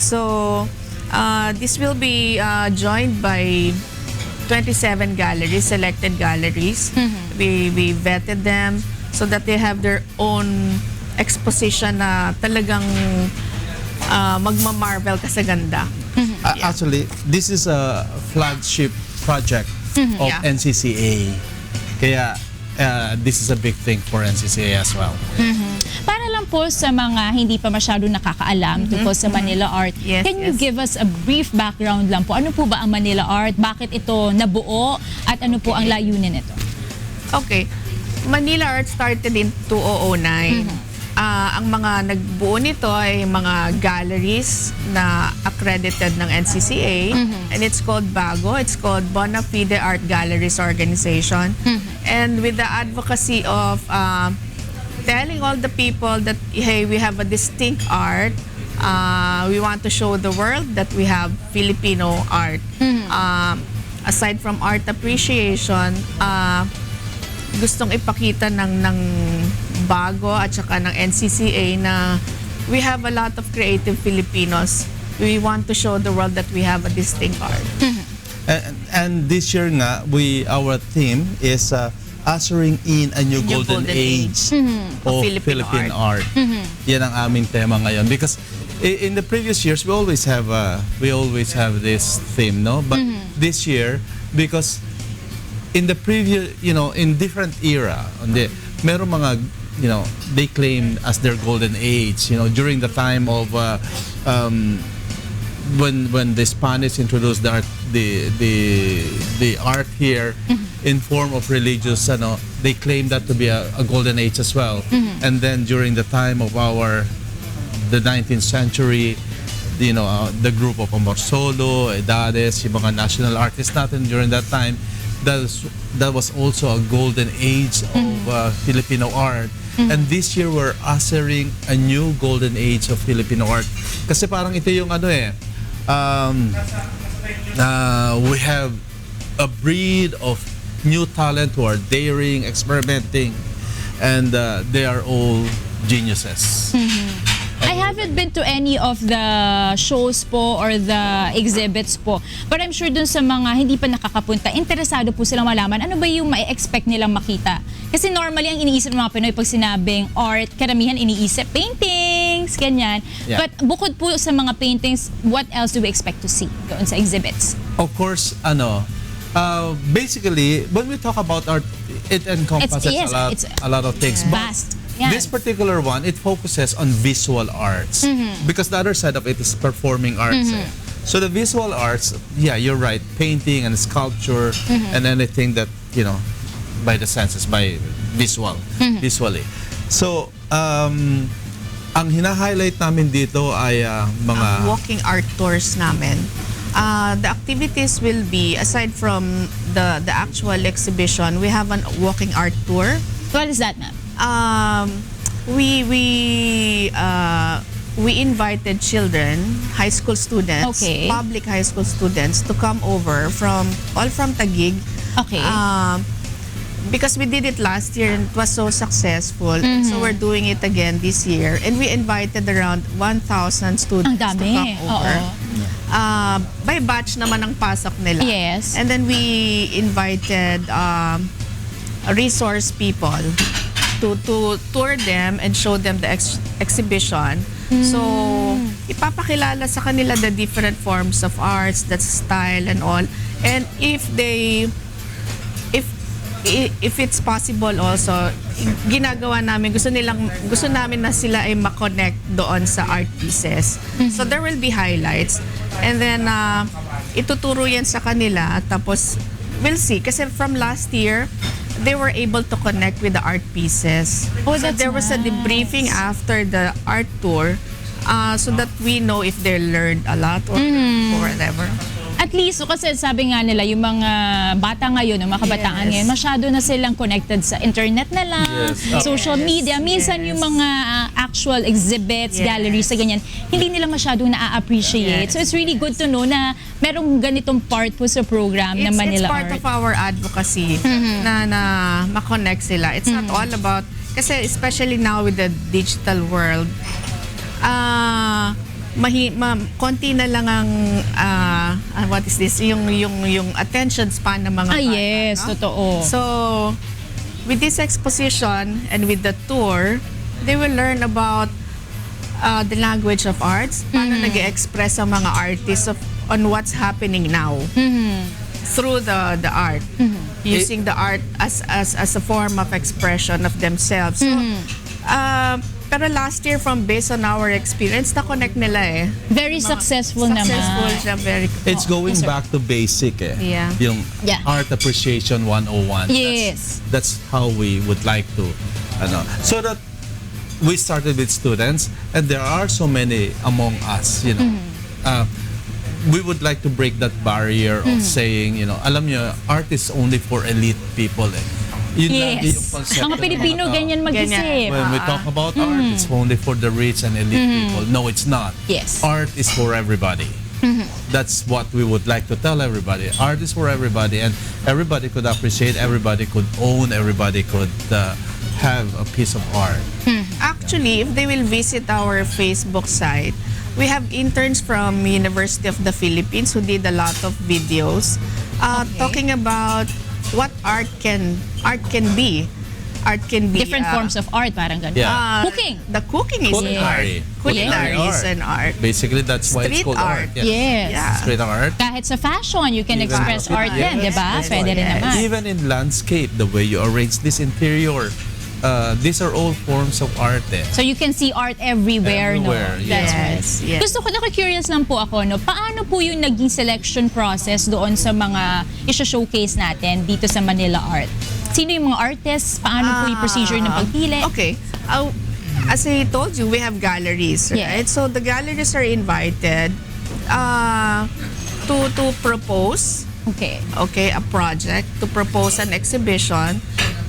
So this will be joined by 27 galleries, selected galleries. We vetted them so that they have their own exposition na talagang magma-marvel ka sa ganda. Actually, this is a flagship project of Yeah. NCCA. Kaya this is a big thing for NCCA as well. Para lang po sa mga hindi pa masyado nakakaalam tungkol sa Manila Art, Yes, can you yes. give us a brief background lang po? Ano po ba ang Manila Art? Bakit ito nabuo? At ano po ang layunin nito? Okay. Manila Art started in 2009. Ang mga nagbuo nito ay mga galleries na accredited ng NCCA, and it's called BAGO. It's called Bona Fide Art Galleries Organization. And with the advocacy of telling all the people that, hey, we have a distinct art, we want to show the world that we have Filipino art. Aside from art appreciation, gustong ipakita ng BAGO at saka ng NCCA na we have a lot of creative Filipinos. We want to show the world that we have a distinct art. And this year nga, our theme is ushering in a new golden age of Philippine art. Yan ang aming tema ngayon because in the previous years we always have this theme, no? But this year, because in the previous, in different era, meron mga, they claim as their golden age, during the time of when the Spanish introduced the art here in form of religious, they claim that to be a golden age as well. And then during the time of the 19th century, the group of Amorsolo, Edades, yung mga national artists natin during that time, that was also a golden age of Filipino art. And this year we're ushering a new golden age of Filipino art. Kasi parang ito yung we have a breed of new talent who are daring, experimenting, and they are all geniuses. I haven't been to any of the shows po or the exhibits po. But I'm sure dun sa mga hindi pa nakakapunta, interesado po silang malaman ano ba yung ma-expect nilang makita. Kasi normally ang iniisip ng mga Pinoy pag sinabing art, karamihan iniisip paintings, ganyan. Yeah. But bukod po sa mga paintings, what else do we expect to see doon sa exhibits? Of course, basically, when we talk about art, it encompasses a lot of things. Vast. But Yeah. this particular one, it focuses on visual arts because the other side of it is performing arts. So the visual arts, yeah, you're right, painting and sculpture and anything that, by the senses, by visually. So, ang hina-highlight namin dito ay mga Walking art tours namin. The activities will be, aside from the actual exhibition, we have a walking art tour. What is that, ma'am? we invited children, high school students, Okay. public high school students to come over from Taguig. Okay. Because we did it last year and it was so successful. So we're doing it again this year. And we invited around 1,000 students Ang dami. to come over. Oo. By batch naman ang pasok nila. Yes. And then we invited resource people to tour them and show them the exhibition. So, ipapakilala sa kanila the different forms of arts, the style and all. And if it's possible also, ginagawa namin, gusto namin na sila ay ma-connect doon sa art pieces. So there will be highlights. And then, ituturo yan sa kanila. Tapos, we'll see. Kasi from last year, they were able to connect with the art pieces. Oh, so that's there was a debriefing after the art tour so that we know if they learned a lot or whatever. At least, kasi sabi nga nila, yung mga bata ngayon, yung mga kabataan Yes. ngayon, masyado na silang connected sa internet na lang, Yes. social media. Minsan yung mga actual exhibits, Yes. galleries, sa ganyan, hindi nila masyado na-appreciate. Yes. So it's really good to know na merong ganitong part po sa program na Manila It's part Art. of our advocacy na ma-connect sila. It's not all about, kasi especially now with the digital world, konti na lang ang what is this, yung attention span ng mga bata, Yes, no? totoo. So with this exposition and with the tour, they will learn about the language of arts, paano nag-express ang mga artists on what's happening now through the art, using the art as a form of expression of themselves. So pero last year, based on our experience, na-connect nila eh. Very successful naman. Successful siya, very. It's going Yes, sir. back to basic Yeah. Yung Yeah. art appreciation 101. Yes. That's how we would like to so that we started with students and there are so many among us, we would like to break that barrier of saying, alam nyo, art is only for elite people Yun lang din yung Yes. concept Mga ng Pilipino, tao. ganyan mag-isip. When we talk about art, it's only for the rich and elite people. No, it's not. Yes. Art is for everybody. That's what we would like to tell everybody. Art is for everybody, and everybody could appreciate, everybody could own, everybody could have a piece of art. Actually, if they will visit our Facebook site, we have interns from University of the Philippines who did a lot of videos talking about what art can be. Art can be Different forms of art, parang ganun. Yeah. Cooking. The cooking is Culinary. art. Culinary is an art. Basically, that's why it's Street called art. art. Yes. Yeah. Street art. Kahit sa fashion, you can Even express fashion. art din, Yes. di ba? Yes. Pwede rin Yes. naman. Even in landscape, the way you arrange this interior, these are all forms of art. So you can see art everywhere, Everywhere, no? yes. That's right. Yes. Gusto ko, curious lang po ako, no? Paano po yung naging selection process doon sa mga i-showcase natin dito sa Manila Art? Sino yung mga artists? Paano po yung procedure ng pagpili? Okay. As I told you, we have galleries, right? Yes. So the galleries are invited to propose a project, to propose an exhibition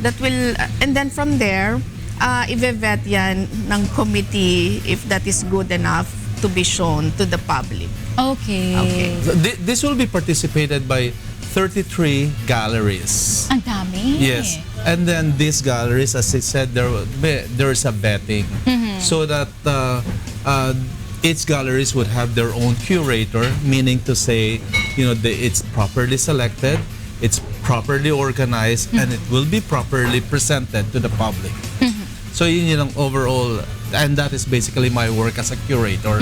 that will, and then from there, i-vet yan ng committee if that is good enough to be shown to the public. Okay. So this will be participated by 33 galleries. Ang dami. Yes. And then these galleries, as I said, there is a vetting so that each galleries would have their own curator, meaning to say, it's properly selected, it's properly organized, and it will be properly presented to the public. So yun ang overall, and that is basically my work as a curator.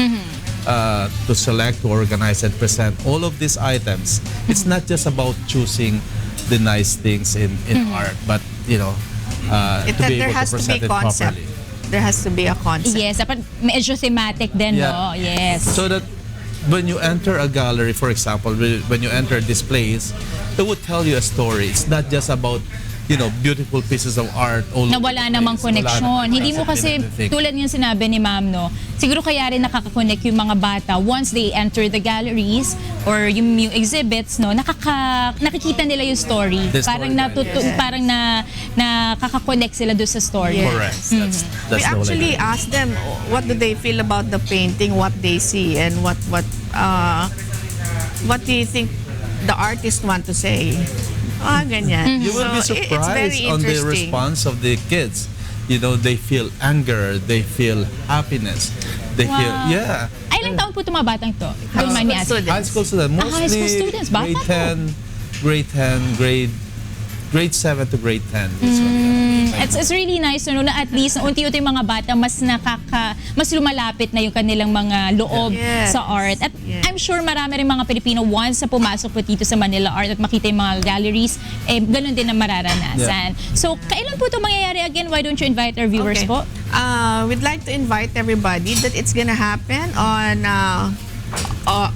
To select, to organize, and present all of these items. It's not just about choosing the nice things in art, but to be There able to has to present be it concept. properly. There has to be a concept. Yes, dapat medyo thematic din, no? Yes. So that when you enter a gallery, for example, when you enter this place, it would tell you a story. It's not just about beautiful pieces of art all Na over wala the namang place. Wala connection. namang Hindi mo kasi, anything. tulad yung sinabi ni Ma'am, no, siguro kaya rin nakaka-connect yung mga bata once they enter the galleries or yung exhibits, no, nakikita nila yung story. The Parang storyline, parang nakaka-connect sila doon sa story. Correct. That's We the whole actually idea. asked them what do they feel about the painting, what they see, and what do you think the artist want to say? Ganyan. You will be So, it's surprised very on the interesting. response of the kids. They feel anger, they feel happiness, they feel, yeah. Ay, ilang taon po itong mga batang to? Don't mind me asking. High school students, high school mostly students, bata grade 10, grade 7 to grade 10. This one. It's really nice na at least unti-unti yung mga bata mas lumalapit na yung kanilang mga loob Yes. sa art. At I'm sure marami rin mga Pilipino once na pumasok po dito sa Manila Art at makita yung mga galleries, ganun din ang mararanasan. So, kailan po ito mangyayari again? Why don't you invite our viewers Okay. po? We'd like to invite everybody that it's gonna happen on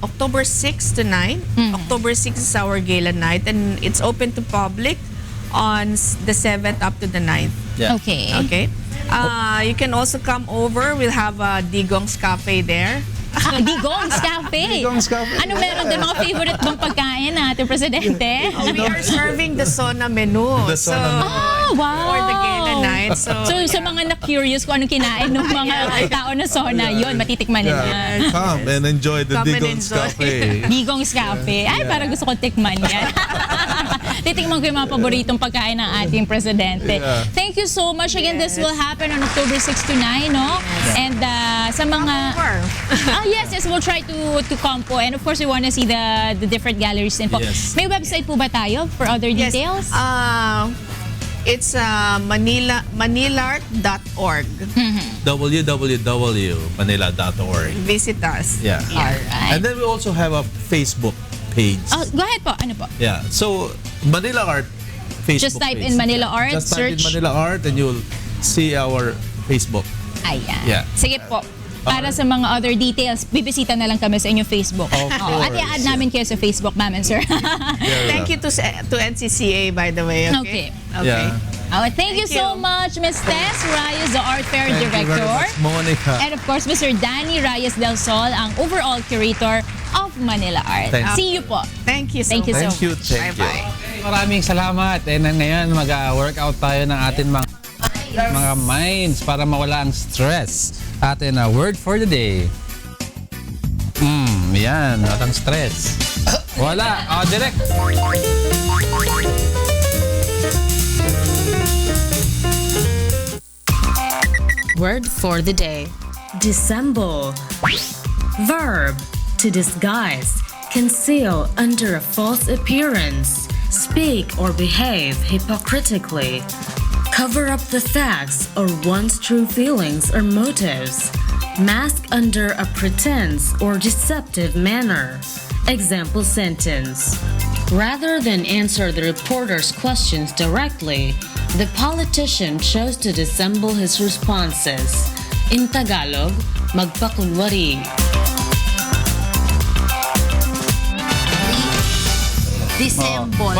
October 6 to 9. October 6 is our gala night and it's open to public on the 7th up to the 9th. Yeah. Okay. Okay. You can also come over. We'll have Digong's Cafe there. Digong's Cafe. Digong's Cafe, Ano meron din mga favorite bang pagkain natin, Presidente? We are serving the Sona menu. The Sona menu. Wow! For the gala night. So, sa mga na-curious kung anong kinain ng mga tao na Sona, yun, matitikman nila. Yeah. Come and enjoy the Come and Digong's enjoy. Cafe. Digong's Cafe. Ay, parang gusto ko tikman yan. Titikman ko yung mga paboritong pagkain ng ating Presidente. Yeah. Thank you so much. Again, this will happen on October 6 to 9, no? And sa mga... yes, we'll try to come po. And of course, we want to see the different galleries din po. Yes. May website po ba tayo for other details? It's manilart.org. www.manila.org. Visit us. Yeah. Alright. And then we also have a Facebook page. Oh, go ahead po. Ano po? Yeah. So, Manila Art Facebook Just type page. in Manila Art, Just type in search. Manila Art and you'll see our Facebook. Ayan. Yeah. Sige po. Para sa mga other details, bibisita na lang kami sa inyong Facebook. Of At course, i-add namin kayo sa Facebook, ma'am and sir. Thank you to NCCA, by the way. Okay. Yeah. Thank you so much, Ms. Tess Reyes, the Art Fair Thank you very Director. much, Monica. And of course, Mr. Danny Reyes Del Sol, ang overall curator of Manila Art. Thank you. See you po. Thank you so Thank you so Thank you, much. thank you. Maraming salamat. Ngayon, mag-workout tayo ng ating mga minds para mawala ang stress. Atin na word for the day. Yan. At ang stress. Wala. Direct. Word for the day. Dissemble. Verb. To disguise, conceal under a false appearance, speak or behave hypocritically, cover up the facts or one's true feelings or motives, mask under a pretense or deceptive manner. Example sentence. Rather than answer the reporter's questions directly, the politician chose to dissemble his responses. In Tagalog, magpakunwari. Dissemble.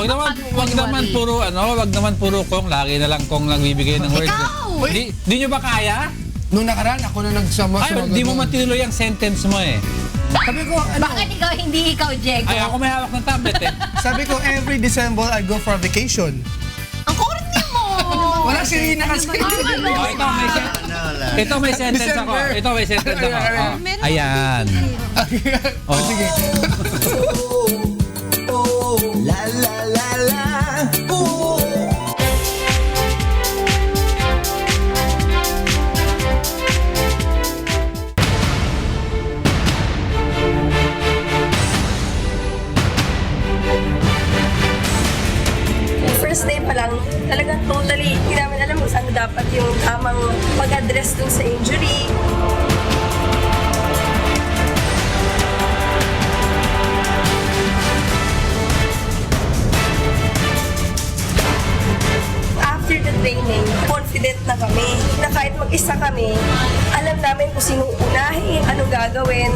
Wag naman puro kong, lagi na lang kong nagbibigay ng words. Ikaw! Di nyo ba kaya? Nung nakaraan, ako na nagsama Ay, di mo matinuloy ang sentence mo eh. Sabi ko, Bakit hindi ikaw, Diego? Ay, ako may hawak ng tablet eh. sabi ko, every December, I go for a vacation. Ang corny mo! Wala si Rina kasi. Ito may sentence ako. Ito may sentence ako. Ayan. Sige. First day pa lang, talagang totally, hindi namin alam kung saan dapat yung tamang mag-address dun sa injury. After the training, confident na kami na kahit mag-isa kami, alam namin kung sinong unahin, anong gagawin.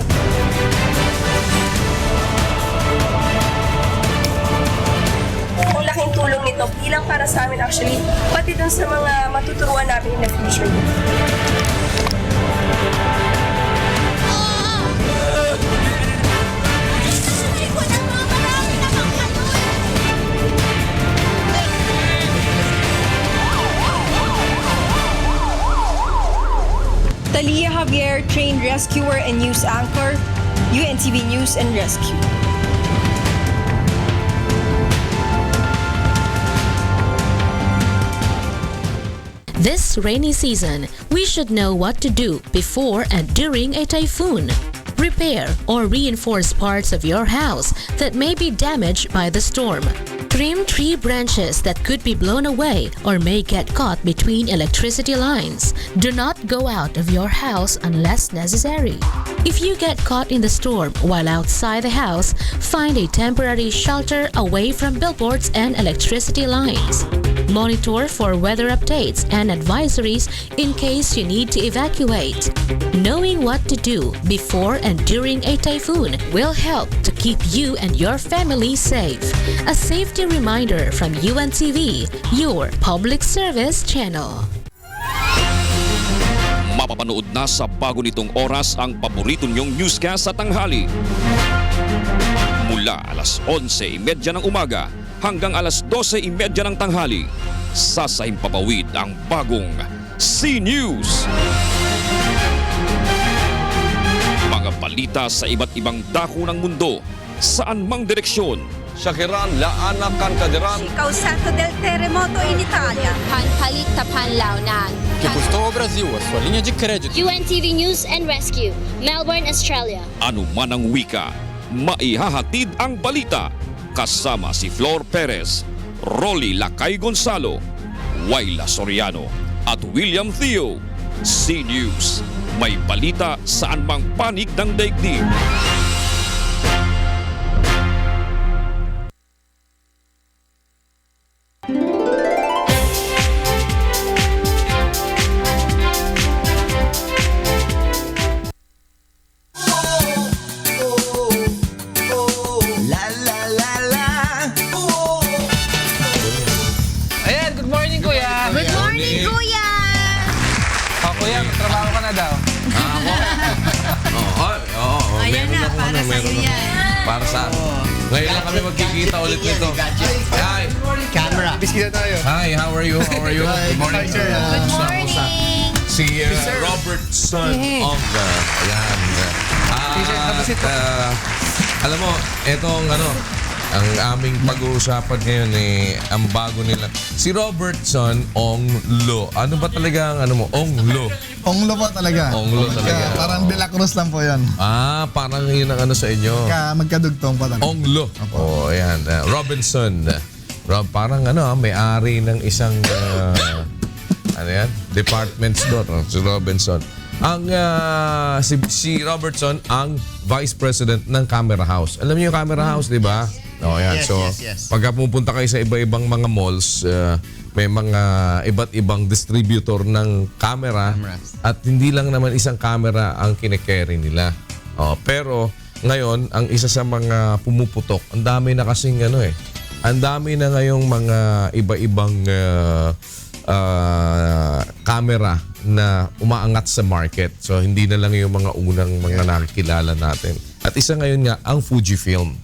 ang laking tulong nito. Bilang para sa amin actually, pati dun sa mga matuturuan namin in the future. Talia Javier, trained rescuer and news anchor, UNTV News and Rescue. This rainy season, we should know what to do before and during a typhoon. Repair or reinforce parts of your house that may be damaged by the storm. Trim tree branches that could be blown away or may get caught between electricity lines. Do not go out of your house unless necessary. If you get caught in the storm while outside the house, find a temporary shelter away from billboards and electricity lines. Monitor for weather updates and advisories in case you need to evacuate. Knowing what to do before and during a typhoon will help to keep you and your family safe. A safety reminder from UNTV, your public service channel. Mapapanood na sa bago nitong oras ang paborito niyong newscast sa tanghali. Mula alas 11:30 ng umaga hanggang alas 12:30 ng tanghali, sasahimpapawid ang bagong C-News. Mga balita sa iba't ibang dako ng mundo, saan mang direksyon. Shakiran la anak kan kaderan. Causato del terremoto in Italia. Panpalit na panlaunan. Que custou ao Brasil a sua linha de crédito. UNTV News and Rescue, Melbourne, Australia. Ano man ang wika, maihahatid ang balita. Kasama si Flor Perez, Rolly Lacay Gonzalo, Wayla Soriano at William Theo. C-News, may balita saan mang panig ng daigdig. Ayan, good morning, Kuya. Good morning, Kuya! Oh, Kuya, trabaho ka na daw. Ayan na, para sa iyo yan. Para sa ngayon lang kami magkikita ulit nito. Hi. Camera. Biskita tayo. Hi, how are you? How are you? Good morning. Hi, sir. Good morning! Si Robertson of ayan. Alam mo, etong ang aming pag-uusapan ngayon ang bago nila. Si Robertson Ong Lo. Ano ba talaga ang mo? Ong Lo. Onglo po talaga. Onglo talaga. Parang De La Cruz lang po yun. Parang yun ang sa inyo. Magkadugtong po talaga. Onglo. Ayan. Robinson. Parang may-ari ng isang department store. Si Robinson. Si Robertson ang Vice President ng Camera House. Alam niyo yung Camera House, di ba? Ayan. Yes. Pagka pupunta kayo sa iba-ibang mga malls, may mga iba't ibang distributor ng camera at hindi lang naman isang camera ang kine-carry nila. Pero ngayon, ang isa sa mga pumuputok, ang dami na kasing ang dami na ngayong mga iba-ibang camera na umaangat sa market. So hindi na lang yung mga unang mga nakikilala natin. At isa ngayon nga ang Fujifilm.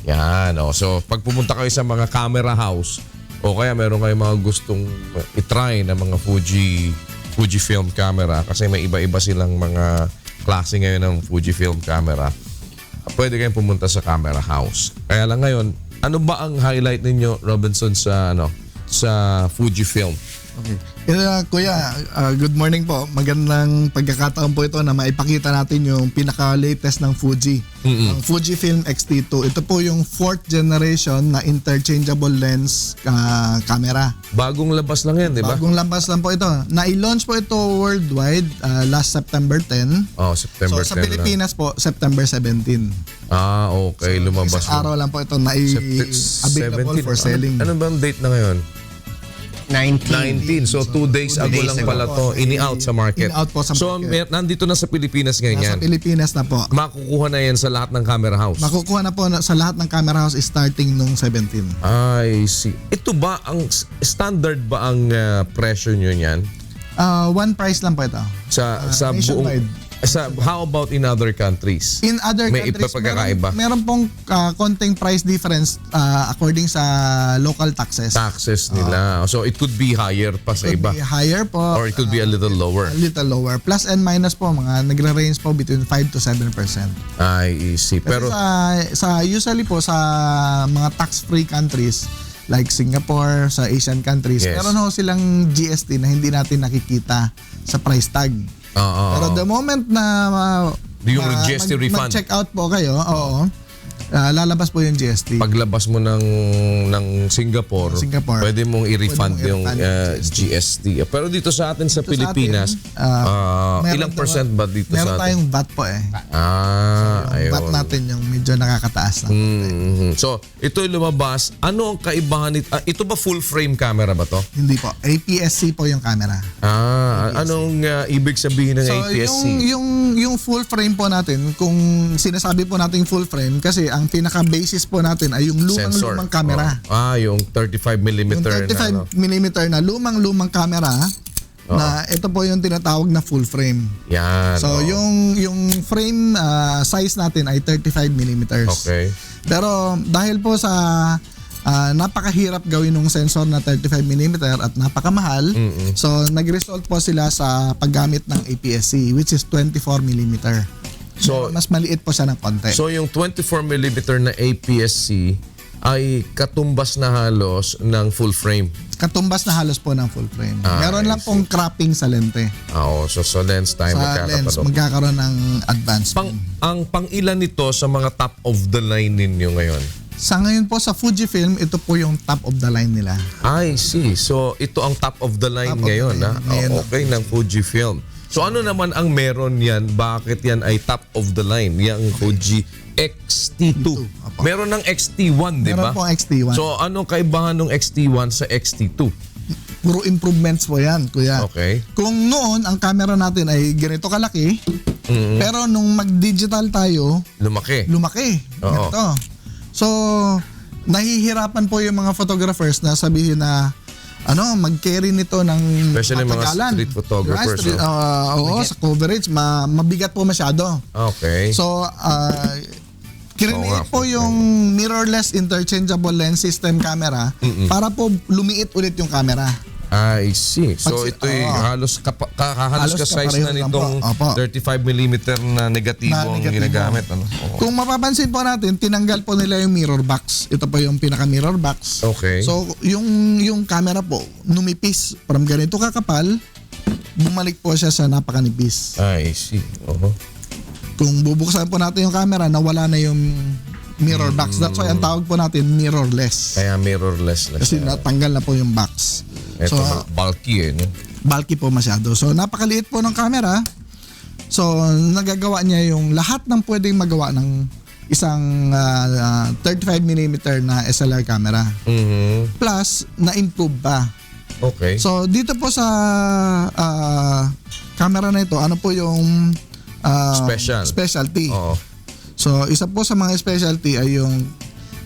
Yan. So pag pumunta kayo sa mga camera house o kaya meron kayong mga gustong itry na mga Fujifilm camera kasi may iba-iba silang mga klase ngayon ng Fujifilm camera, pwede kayong pumunta sa camera house. Kaya lang ngayon, ano ba ang highlight ninyo, Robinson, sa Fujifilm? Okay. Kuya, good morning po. Magandang pagkakataon po ito na maipakita natin yung pinaka-latest ng Fuji. Ang Fujifilm X-T2. Ito po yung 4th generation na interchangeable lens camera. Bagong labas lang yan, di ba? Bagong labas lang po ito. Na-launch po ito worldwide last September 10. September 10 sa Pilipinas po, September 17. Okay. Lumabas. Isang araw lang po ito na available for selling. Ano bang date na ngayon? 19. So 2 days ago lang pala to ini-out sa market. In-out po sa So nandito na sa Pilipinas ngayon yan. Nasa Pilipinas na po. Makukuha na yan sa lahat ng camera house. Makukuha na po sa lahat ng camera house starting nung 17. I see. Ito ba ang standard ba ang presyo nyo niyan? One price lang po ito. Sa nationwide. How about in other countries? In other May countries, pagkakaiba? meron pong konting price difference according sa local taxes. Taxes nila. So it could be higher pa sa iba. Could be higher po. Or it could be a little lower. A little lower. Plus and minus po, mga nagre-range po between 5 to 7%. I see. Pero Sa usually po sa mga tax-free countries like Singapore, sa Asian countries, Yes. meron ho silang GST na hindi natin nakikita sa price tag. Pero the moment na yung GST refund. mag-check out po kayo, lalabas po yung GST. Paglabas mo ng Singapore, pwede mong i-refund yung GST. Pero dito sa atin sa Pilipinas, ilang percent ba dito meron sa atin? tayong VAT po eh. Ayun. VAT natin yung medyo nakakataas na. So, ito yung lumabas. Ano ang kaibahan nito? Ito ba full frame camera ba to? Hindi po. APS-C po yung camera. Anong ibig sabihin ng APS-C? Yung full frame po natin, kung sinasabi po natin full frame, kasi ang pinaka-basis po natin ay yung lumang camera. Yung 35mm Yung 35mm na lumang camera na ito po yung tinatawag na full frame. Yan. So yung frame size natin ay 35mm. Okay. Pero dahil po sa napakahirap gawin ng sensor na 35mm at napakamahal, so nag-result po sila sa paggamit ng APS-C which is 24mm. So mas maliit po siya ng konti. So yung 24mm na APS-C ay katumbas na halos ng full frame. Katumbas na halos po ng full frame. Meron lang pong cropping sa lente. So sa lens tayo magkakaroon ng advanced. Ang pang-ilan nito sa mga top of the line ninyo ngayon? Sa ngayon po sa Fujifilm, ito po yung top of the line nila. I see. So ito ang top of the line ngayon. Okay, ng Fujifilm. So ano naman ang meron yan? Bakit yan ay top of the line? Yung Fuji X-T2. Meron ng X-T1, di ba? Meron po X-T1. So anong kaibahan ng X-T1 sa X-T2? Puro improvements po yan, kuya. Okay. Kung noon, ang camera natin ay ganito kalaki, pero nung mag-digital tayo, lumaki. Ganito. So, nahihirapan po yung mga photographers na sabihin na mag-carry nito ng especially matagalan. mga street photographers. Sa coverage, mabigat po masyado. Okay. So, kinreate po yung mirrorless interchangeable lens system camera para po lumiit ulit yung camera. I see. So ito'y halos ka-size na nitong 35mm na negatibong ginagamit. Kung mapapansin po natin, tinanggal po nila yung mirror box. Ito po yung pinaka-mirror box. Okay. So yung camera po, numipis from ganito kakapal, bumalik po siya sa napakanipis. I see. Kung bubuksan po natin yung camera, nawala na yung mirror box. That's why ang tawag po natin mirrorless. Kaya mirrorless na kasi siya. natanggal na po yung box. Ito bulky no? Bulky po masyado. So napakaliit po ng camera. So nagagawa niya yung lahat ng pwedeng magawa ng isang 35mm na SLR camera. Plus, na-improve pa. Okay. So dito po sa camera na ito, ano po yung specialty. So isa po sa mga specialty ay yung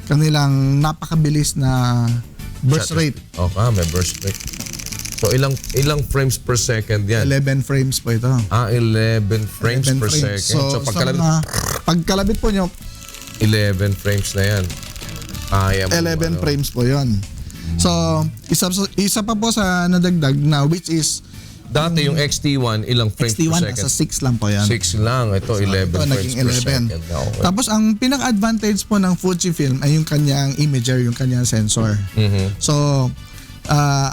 kanilang napakabilis na burst rate. May burst rate. So ilang frames per second yan? 11 frames po ito. 11 frames per second. So pagkalabit po nyo, 11 frames na yan. 11 frames po yon. So isa pa po sa nadagdag na which is dati yung XT1 ilang frames per second? XT1 nasa 6 lang po yan. 6 lang. Ito 11 frames per second. Okay. Tapos ang pinaka-advantage po ng Fujifilm ay yung kanyang imager, yung kanyang sensor. So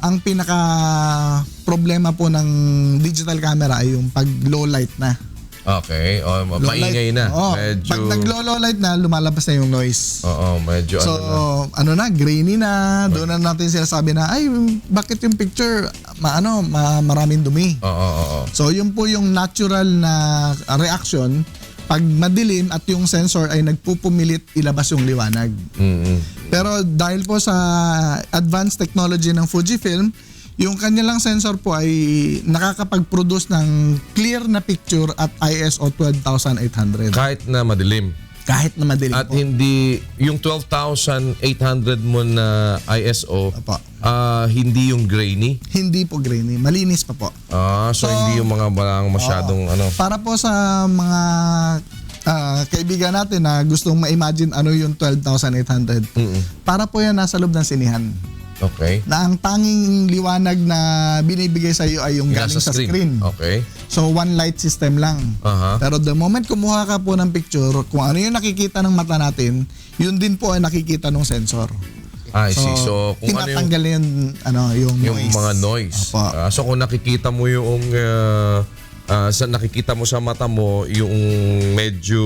ang pinaka-problema po ng digital camera ay yung pag low light na. Okay. Maingay na. Medyo... Pag nag-low light na, lumalabas na yung noise. Medyo so, grainy na. Doon na natin sinasabi na, ay, bakit yung picture, maraming dumi. So, yun po yung natural na reaction pag madilim at yung sensor ay nagpupumilit ilabas yung liwanag. Pero dahil po sa advanced technology ng Fujifilm, Yung kanilang sensor po ay nakakapag-produce ng clear na picture at ISO 12,800. Kahit na madilim. Kahit na madilim At po. hindi, yung 12,800 mo na ISO, hindi yung grainy? Hindi po grainy. Malinis pa po. So hindi yung mga balang masyadong ano. Para po sa mga kaibigan natin na gustong ma-imagine ano yung 12,800. Para po yan nasa loob ng sinihan. Okay. Na ang tanging liwanag na binibigay sa iyo ay yung galing sa screen. Okay. So one light system lang. Pero the moment kumuha ka po ng picture, kung ano yung nakikita ng mata natin, yun din po ay nakikita ng sensor. I see. So kung ano tinatanggal yung noise. Mga noise. So kung nakikita mo yung nakikita mo sa mata mo yung medyo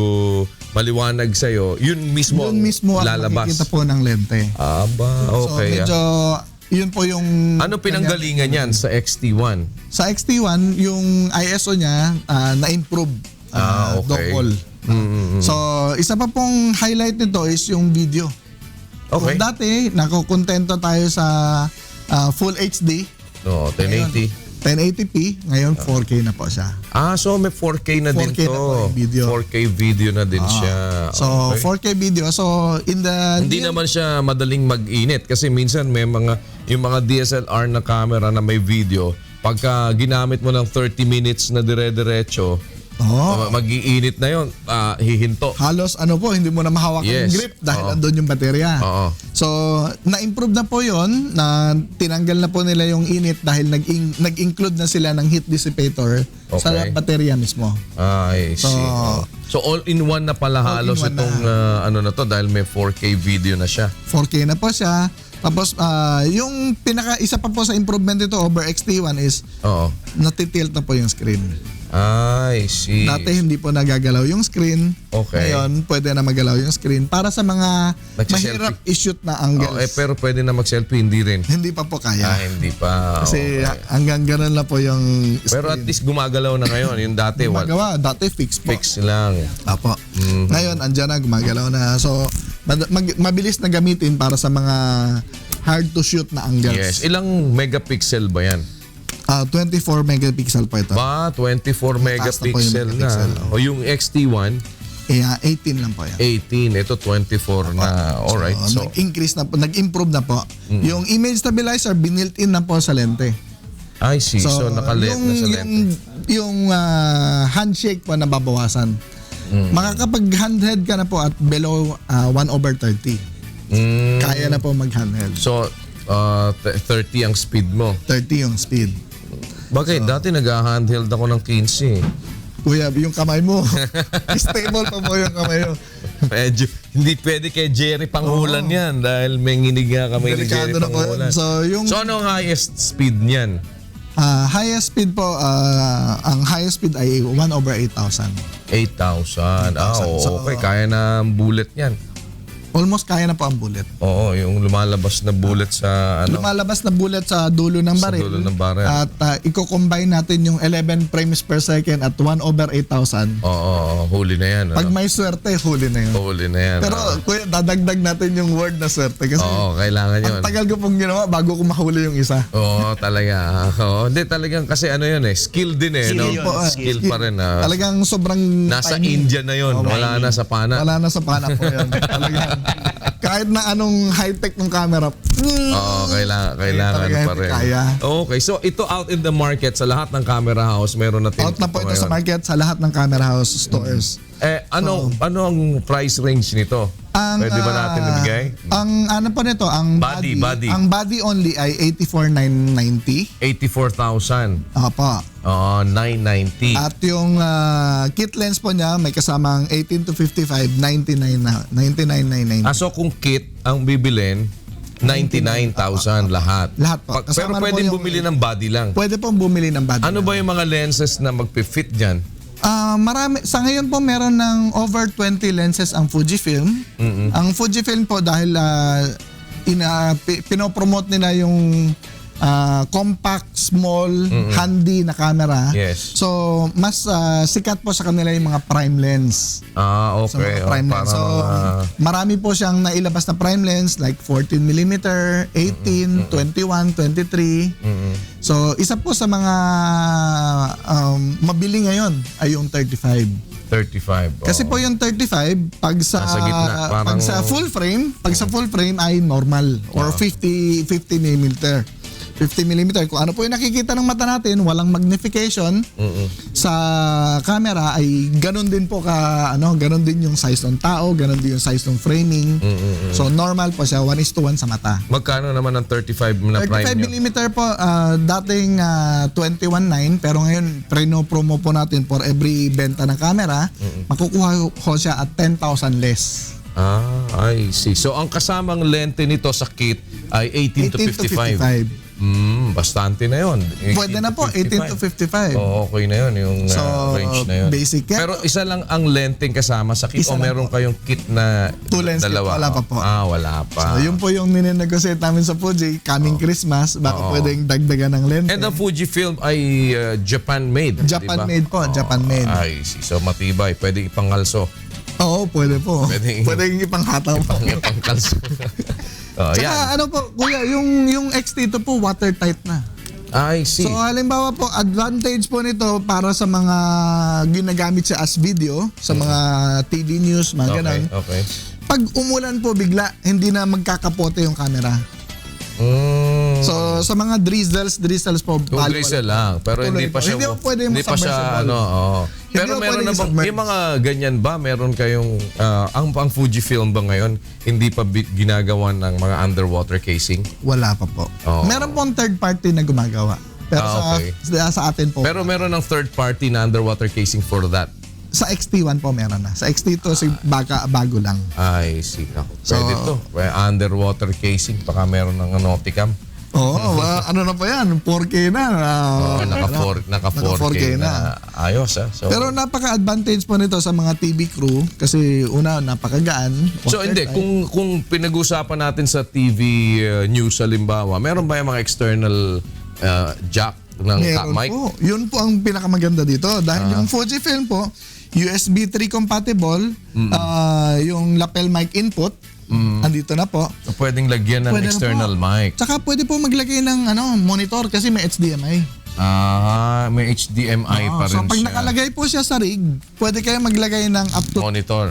maliwanag sa iyo, yun mismo ang lalabas. nakikita po ng lente. Okay. So medyo yun po yung ano pinanggalingan yan sa XT1? Sa XT1 yung ISO niya na-improve double. So isa pa pong highlight nito is yung video. Okay. Kung dati nakukontento tayo sa full HD. 1080. 1080p, ngayon 4K na po siya. So may 4K na 4K din to. na po yung video. 4K video na din siya. So 4K video. So in the hindi naman siya madaling mag-init kasi minsan may yung mga DSLR na camera na may video, pagka ginamit mo ng 30 minutes na dire-diretso, mag-iinit na yun, hihinto. Halos hindi mo na mahawakan yung grip dahil andun yung baterya. So, na-improve na po yun, na tinanggal na po nila yung init dahil nag-include na sila ng heat dissipator sa baterya mismo. I see. So all-in-one na pala halos itong na to dahil may 4K video na siya. 4K na po siya. Tapos yung isa pa po sa improvement nito over XT1 is natitilt na po yung screen. I see. Dati hindi po nagagalaw yung screen. Okay. Ngayon, pwede na magalaw yung screen para sa mga mahirap i-shoot na angles. Pero pwede na mag-selfie, hindi rin. Hindi pa po kaya. Hindi pa. Kasi hanggang ganun na po yung screen. Pero at least gumagalaw na ngayon. Yung dati, dati fix po. Fix lang. Apo. Ngayon, andyan na, gumagalaw na. So, mabilis na gamitin para sa mga hard to shoot na angles. Yes. Ilang megapixel ba yan? 24 megapixel po ito. 24 megapixel na. O yung XT1? 18 lang po yan. 18. Ito 24 na. Alright. So, nag-increase na po, nag-improve na po. Yung image stabilizer, binilt-in na po sa lente. I see. So nakalet na sa lente. Yung handshake po nababawasan. Makakapag-handheld ka na po at below 1/30. Kaya na po mag-handheld. So, 30 ang speed mo? 30 yung speed. Bakit? Dati nag-handheld ako ng 15. Kuya, yung kamay mo. Stable pa po yung kamay mo. Medyo, hindi pwede kay Jerry Panghulan yan dahil may nginig nga kami ni Jerry Panghulan. So ano ang highest speed niyan? Highest speed po, ang highest speed ay 1/8,000. 8,000. Okay. Kaya na ang bullet yan. Almost kaya na po ang bullet. Oo, yung lumalabas na bullet sa Lumalabas na bullet sa dulo ng baril. Sa dulo ng baril. At i-combine natin yung 11 frames per second at 1/8,000. Oo, huli na yan. Pag may swerte, huli na yun. Huli na yan. Pero kuya, dadagdag natin yung word na swerte kasi kailangan yun. Ang tagal ko pong ginawa bago ko mahuli yung isa. Oo, talaga. Hindi, talagang kasi skill din Skill pa rin. Talagang sobrang nasa India na yun. Wala na sa pana. Wala na sa pana po yun. Talagang kahit na anong high-tech ng camera. Kailangan pa rin. Kaya. Okay, so ito out in the market sa lahat ng camera house, meron na out na po ito sa market sa lahat ng camera house stores. Ano ang price range nito? Pwede ba natin ibigay? Ang po nito, ang body. Ang body only ay 84,990. 84,000. Apa. 990. At yung kit lens po niya may kasamang 18 to 55, 99,990. So kung kit ang bibilin, 99,000 lahat. Lahat po. Pero pwedeng bumili ng body lang. Pwede pong bumili ng body. Ano ba yung mga lenses na magpi-fit diyan? Marami. Sa ngayon po meron ng over 20 lenses ang Fujifilm. Ang Fujifilm po dahil pinopromote nila yung compact, small, handy na camera. Yes. So, mas sikat po sa kanila yung mga prime lens. Okay. So, mga prime lens. So, marami po siyang nailabas na prime lens like 14mm, 18, 21, 23. So, isa po sa mga mabili ngayon ay yung 35. 35. Kasi po yung 35 pag sa Nasa gitna, parang- pag sa full frame ay normal or 50 mm. 50mm. Kung ano po yung nakikita ng mata natin, walang magnification sa camera ay ganun din po ganun din yung size ng tao, ganun din yung size ng framing. So normal po siya, 1:1 sa mata. Magkano naman ang 35 na prime nyo? 35mm po, dating 21.9 pero ngayon promo po natin for every benta ng camera, makukuha ko siya at 10,000 less. I see. So ang kasamang lente nito sa kit ay 18 to 55. Bastante na yun. Pwede na po, 18 to 55. Okay na yun, yung So, range na yun. basic yan. Pero isa lang ang lenteng kasama sa kit Isa o lang meron kayong kit na 2 lens kit, dalawa? wala pa po. Wala pa. So, yun po yung ninenegotiate namin sa Fuji, coming Christmas, baka pwedeng dagdagan ng lente. And the Fujifilm ay Japan-made, Japan-made po, Japan-made. I see. So matibay. Pwede ipangalso. Oo, pwede po. Pwedeng ipanghataw po. Ipangkalso. Tsaka ano po, kuya, yung X-T2 po watertight na. I see. So halimbawa po, advantage po nito para sa mga ginagamit sa as video, sa mga TV news, mga ganun. Okay. Pag umulan po bigla, hindi na magkakapote yung camera. So sa mga drizzles po, Yung drizzle lang, pero hindi pa siya hindi pa siya Pero meron na bang yung mga ganyan ba? Meron kayong ang Fujifilm ba ngayon hindi pa ginagawa ng mga underwater casing? Wala pa po. Meron pong third party na gumagawa. Pero sa atin po. Pero meron ng third party na underwater casing for that. Sa XT1 po meron na. Sa XT2 bago lang. I see. Pwede to. Underwater casing. Baka meron ng Nauticam. Ano na pa yan? 4K na. Naka 4K na. Ayos So, pero napaka-advantage po nito sa mga TV crew kasi una, napakagaan. So hindi, kung pinag-usapan natin sa TV news halimbawa, meron ba yung mga external jack ng mic? Po. Yun po ang pinakamaganda dito. Dahil yung Fujifilm po, USB 3 compatible, yung lapel mic input, andito na po. So pwedeng lagyan ng external mic. Tsaka pwede po maglagay ng monitor kasi may HDMI. May HDMI pa rin so pag siya. nakalagay po siya sa rig, pwede kayo maglagay ng up to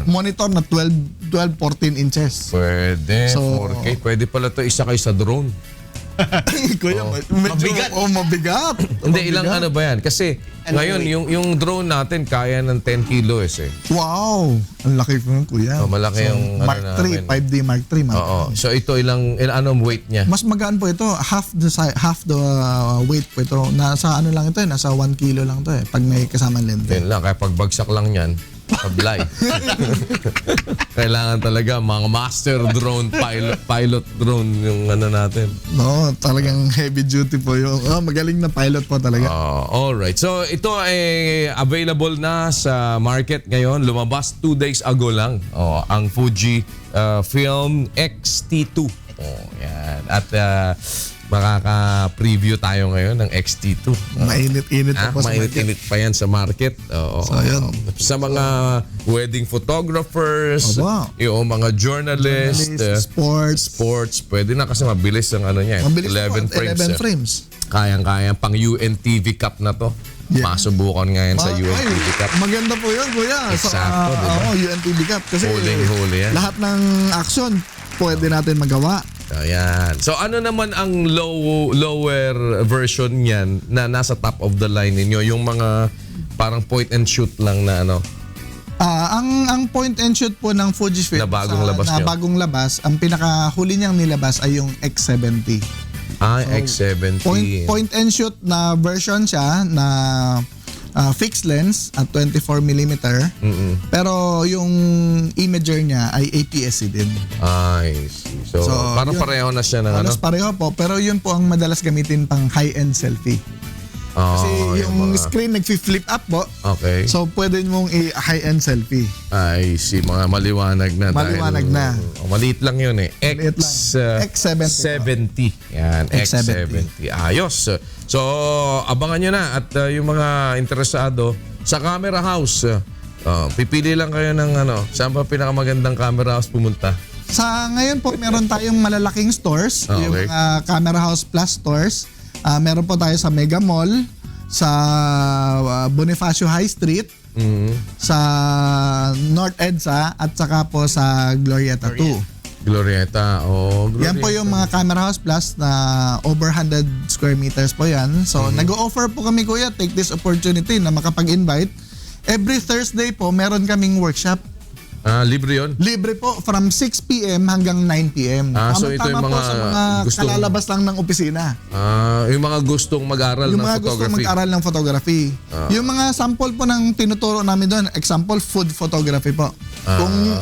monitor na 12-14 inches. Pwede, 4K. Pwede pala to isa kayo sa drone. Kuya, mabigat. Mabigat. Hindi, ilang ano ba yan? Kasi ngayon, yung drone natin kaya ng 10 kilos eh. Wow! Ang laki po ng kuya. Malaki yung Mark 3, 5D Mark 3. So ito anong weight niya? Mas magaan po ito. Half the weight po ito. Nasa ano lang ito nasa 1 kilo lang ito pag may kasama lente. Yan lang, kaya pag bagsak lang yan, pablay. Kailangan talaga mga master drone, pilot drone yung ano natin. No, talagang heavy duty po yung magaling na pilot po talaga. Alright. So ito ay available na sa market ngayon. Lumabas 2 days ago lang. Ang Fuji Film X-T2. Yan. At makaka-preview tayo ngayon ng X-T2. Mainit-init po sa market. Mainit-init pa yan sa market. So, yun. Sa mga wedding photographers, yung mga journalists, sports, pwede na kasi mabilis ang ano niya. Mabilis 11 frames. Kayang-kayang pang UNTV Cup na to. Masubukan nga yan sa UNTV Cup. Maganda po yun, kuya. Exacto, diba? UNTV Cup. Kasi huli yan. Lahat ng action pwede natin magawa. Ayan. So ano naman ang lower version niyan na nasa top of the line ninyo? Yung mga parang point and shoot lang na ano? Ang point and shoot po ng Fujifilm na bagong labas, ang pinakahuli niyang nilabas ay yung X70. X70. Point and shoot na version siya na fixed lens at 24mm. Pero yung imager niya ay APS-C din. I see. So parang pareho na siya ng pareho po, pero yun po ang madalas gamitin pang high-end selfie. Kasi yung mga- screen nag-flip up po. Okay. So pwede mong i-high-end selfie. Ay, mga maliwanag na. Maliwanag na. Maliit lang yun eh. Maliit lang. X70. Yan, X70. Ayos. So, abangan nyo na. At yung mga interesado sa camera house, pipili lang kayo ng saan ba pinakamagandang camera house pumunta? Sa ngayon po, meron tayong malalaking stores. Okay. Yung Camera House Plus stores. Meron po tayo sa Mega Mall, sa Bonifacio High Street, sa North EDSA, at saka po sa Glorieta 2. Glorieta. Yan po yung mga Camera House Plus na over 100 square meters po yan. So, nag-o-offer po kami, kuya, take this opportunity na makapag-invite. Every Thursday po, meron kaming workshop. Libre yun? Libre po, from 6 p.m. hanggang 9 p.m. So ito yung mga po sa mga kalalabas lang ng opisina. Yung mga gustong mag-aral ng Yung mga photography. gustong mag-aral ng photography. Yung mga sample po ng tinuturo namin doon, example, food photography po.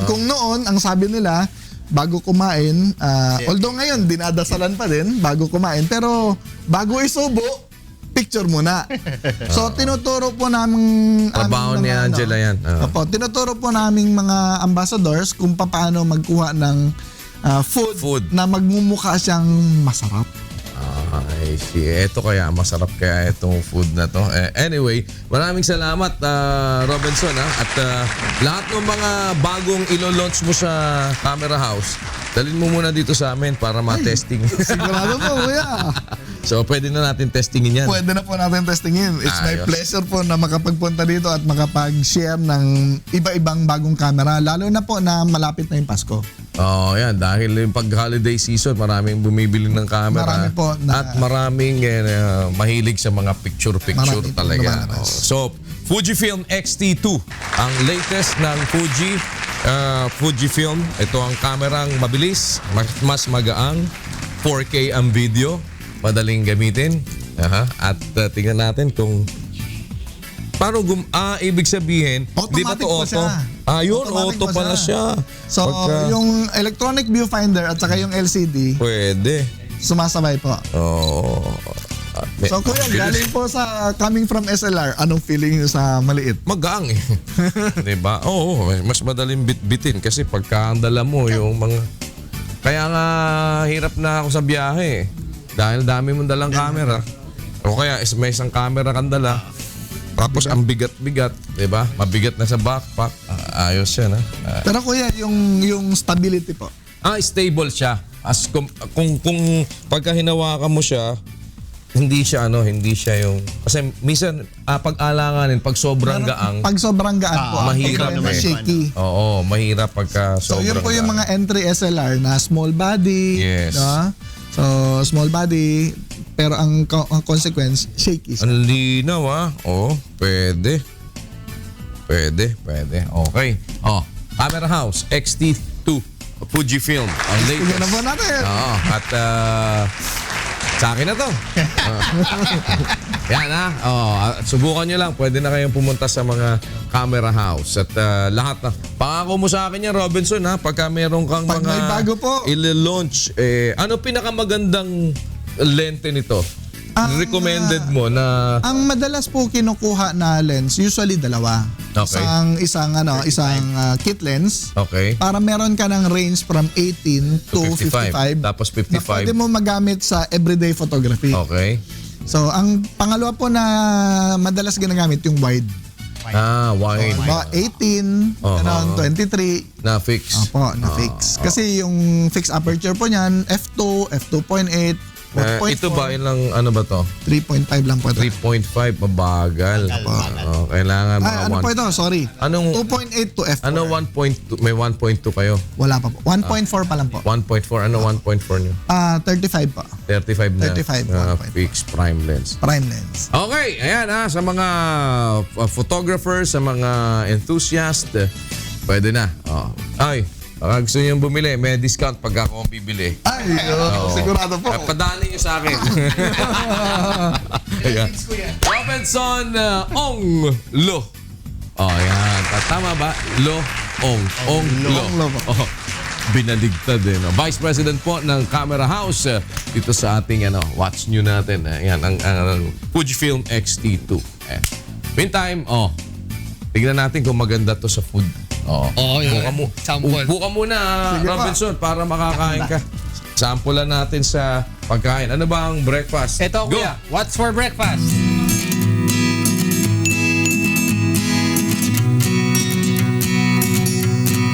Kung noon, ang sabi nila, bago kumain, although ngayon, dinadasalan pa din, bago kumain, pero bago isubo, picture muna. So, tinuturo po namin Trabaho ni Angela yan. Opo, tinuturo po naming mga ambassadors kung paano magkuha ng food na magmumukha siyang masarap. Ay, eto kaya, masarap kaya itong food na to. Anyway, maraming salamat Robinson At lahat ng mga bagong ilo-launch mo sa camera house, dalhin mo muna dito sa amin para ma-testing. Sigurado po, kuya. So, pwede na natin testingin yan. Pwede na po natin testingin. It's my Ayos. pleasure po na makapagpunta dito at makapag-share ng iba-ibang bagong camera. Lalo na po na malapit na yung Pasko. Yan. Dahil yung pag-holiday season, maraming bumibili ng camera. Marami po at maraming mahilig sa mga picture-picture Marami po talaga. lumalabas. So, Fujifilm X-T2, ang latest ng Fujifilm. Ito ang kamerang mabilis, mas magaang, 4K ang video, madaling gamitin. At tingnan natin kung paano ibig sabihin, di ba Automatic to po auto? siya. Yun, Automatic auto po pala siya. So, yung electronic viewfinder at saka yung LCD, pwede. sumasabay po. Oo. So, kuya, galing po sa coming from SLR, anong feeling nyo sa maliit? Magaang eh. Diba? Oo, mas madaling bitbitin kasi pagka ang dala mo yung mga... Kaya nga hirap na ako sa biyahe eh. Dahil dami mong dalang camera. O kaya may isang camera kang dala. Tapos ang bigat-bigat, diba? Mabigat na sa backpack. Ayos yan, ha? Pero kuya, yung stability po. Stable siya. As kung pagka hinawakan mo siya, hindi siya yung kasi minsan pag-alanganin pag sobrang gaang. Pag sobrang gaan po, mahirap naman shaky. Oo, mahirap pagka So sobrang yun po yung mga entry SLR na small body. Yes. No? So small body pero ang consequence shaky. Ang linaw pwede. Pwede. Okay. Camera House X-T2 Fujifilm. Ang latest. Tingnan na po natin. At sa akin na to. Yan subukan nyo lang. Pwede na kayong pumunta sa mga camera house. At lahat na. Pangako mo sa akin yan, Robinson, pagka meron kang Pag may bago po. i-launch. Ano pinakamagandang lente nito? Recommended mo na... Ang madalas po kinukuha na lens, usually dalawa. Okay. Isang kit lens. Okay. Para meron ka ng range from 18 to 55. Tapos Na 55. pwede mo magamit sa everyday photography. Okay. So, ang pangalawa po na madalas ginagamit yung wide. Wide. 18, 23. Na fix. Opo, na fix. Kasi yung fixed aperture po niyan, f2, f2.8, ito ba ilang ano ba to? 3.5 lang po ito. 3.5 mabagal. Kailangan mga ano po ito? Sorry. Anong 2.8 to f4. Ano 1.2? May 1.2 kayo? Wala pa po. 1.4 pa lang po. 1.4. Ano 1.4 nyo? 35 pa. 35 na. 35. Fixed prime lens. Prime lens. Okay, ayan sa mga photographers, sa mga enthusiast, pwede na. Ay, baka gusto nyo bumili, may discount pag ako bibili. Ay, sigurado po. Padali nyo sa akin. Robinson Ong Lo. Yan. Tama ba? Lo. Ong Lo. binaligtad eh. No? Vice President po ng Camera House dito sa ating watch nyo natin. Yan, ang Fujifilm X-T2. Meantime, tignan natin kung maganda to sa food. Upo ka muna, Sige Robinson, para makakain ka. Sampulan natin sa pagkain. Ano ba ang breakfast? Ito, Go! kuya. What's for breakfast?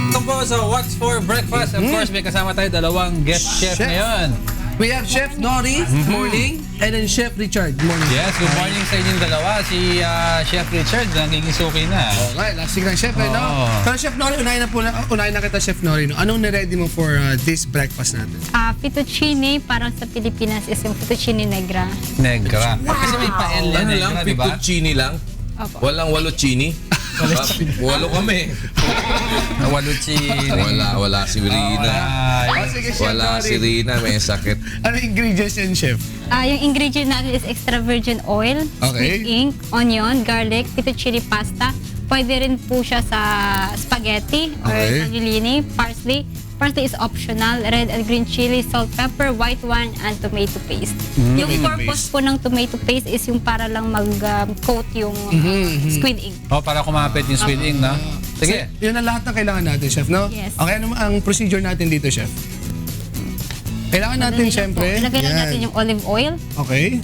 Ito po sa What's for breakfast. Of course, may kasama tayo dalawang guest chef ngayon. We have Chef Nori, morning, and then Chef Richard, morning. Yes, good morning sa inyong dalawa. Si Chef Richard, nagiging suki na. Okay, lasting lang, Chef, no? Pero Chef Nori, unahin na kita, Chef Nori, no? Anong niready mo for this breakfast natin? Fettuccine, parang sa Pilipinas is yung fettuccine negra. Negra. Kasi may paella Ano negra, lang, di ba? fettuccine lang? Opo. Walang walochini? Walo kami. Walochini. Wala si Rina. Sige, Chef Wala Nori. si Rina, may sakit. Ano ingredients yan, Chef? Yung ingredient natin is extra virgin oil, Okay. sweet ink, onion, garlic, fettuccine pasta. Pwede rin po siya sa spaghetti or Okay. tagliolini, parsley. Parsley is optional, red and green chili, salt, pepper, white wine, and tomato paste. Yung Tomato purpose paste. po ng tomato paste is yung para lang mag-coat yung squid ink. Para kumapit yung squid ink, no? Sige. So, yun ang lahat ng kailangan natin, Chef, no? Yes. Okay, ano ang procedure natin dito, Chef? Kailangan natin, Madali lang syempre. po. Ilagay lang yan. natin yung olive oil. Okay.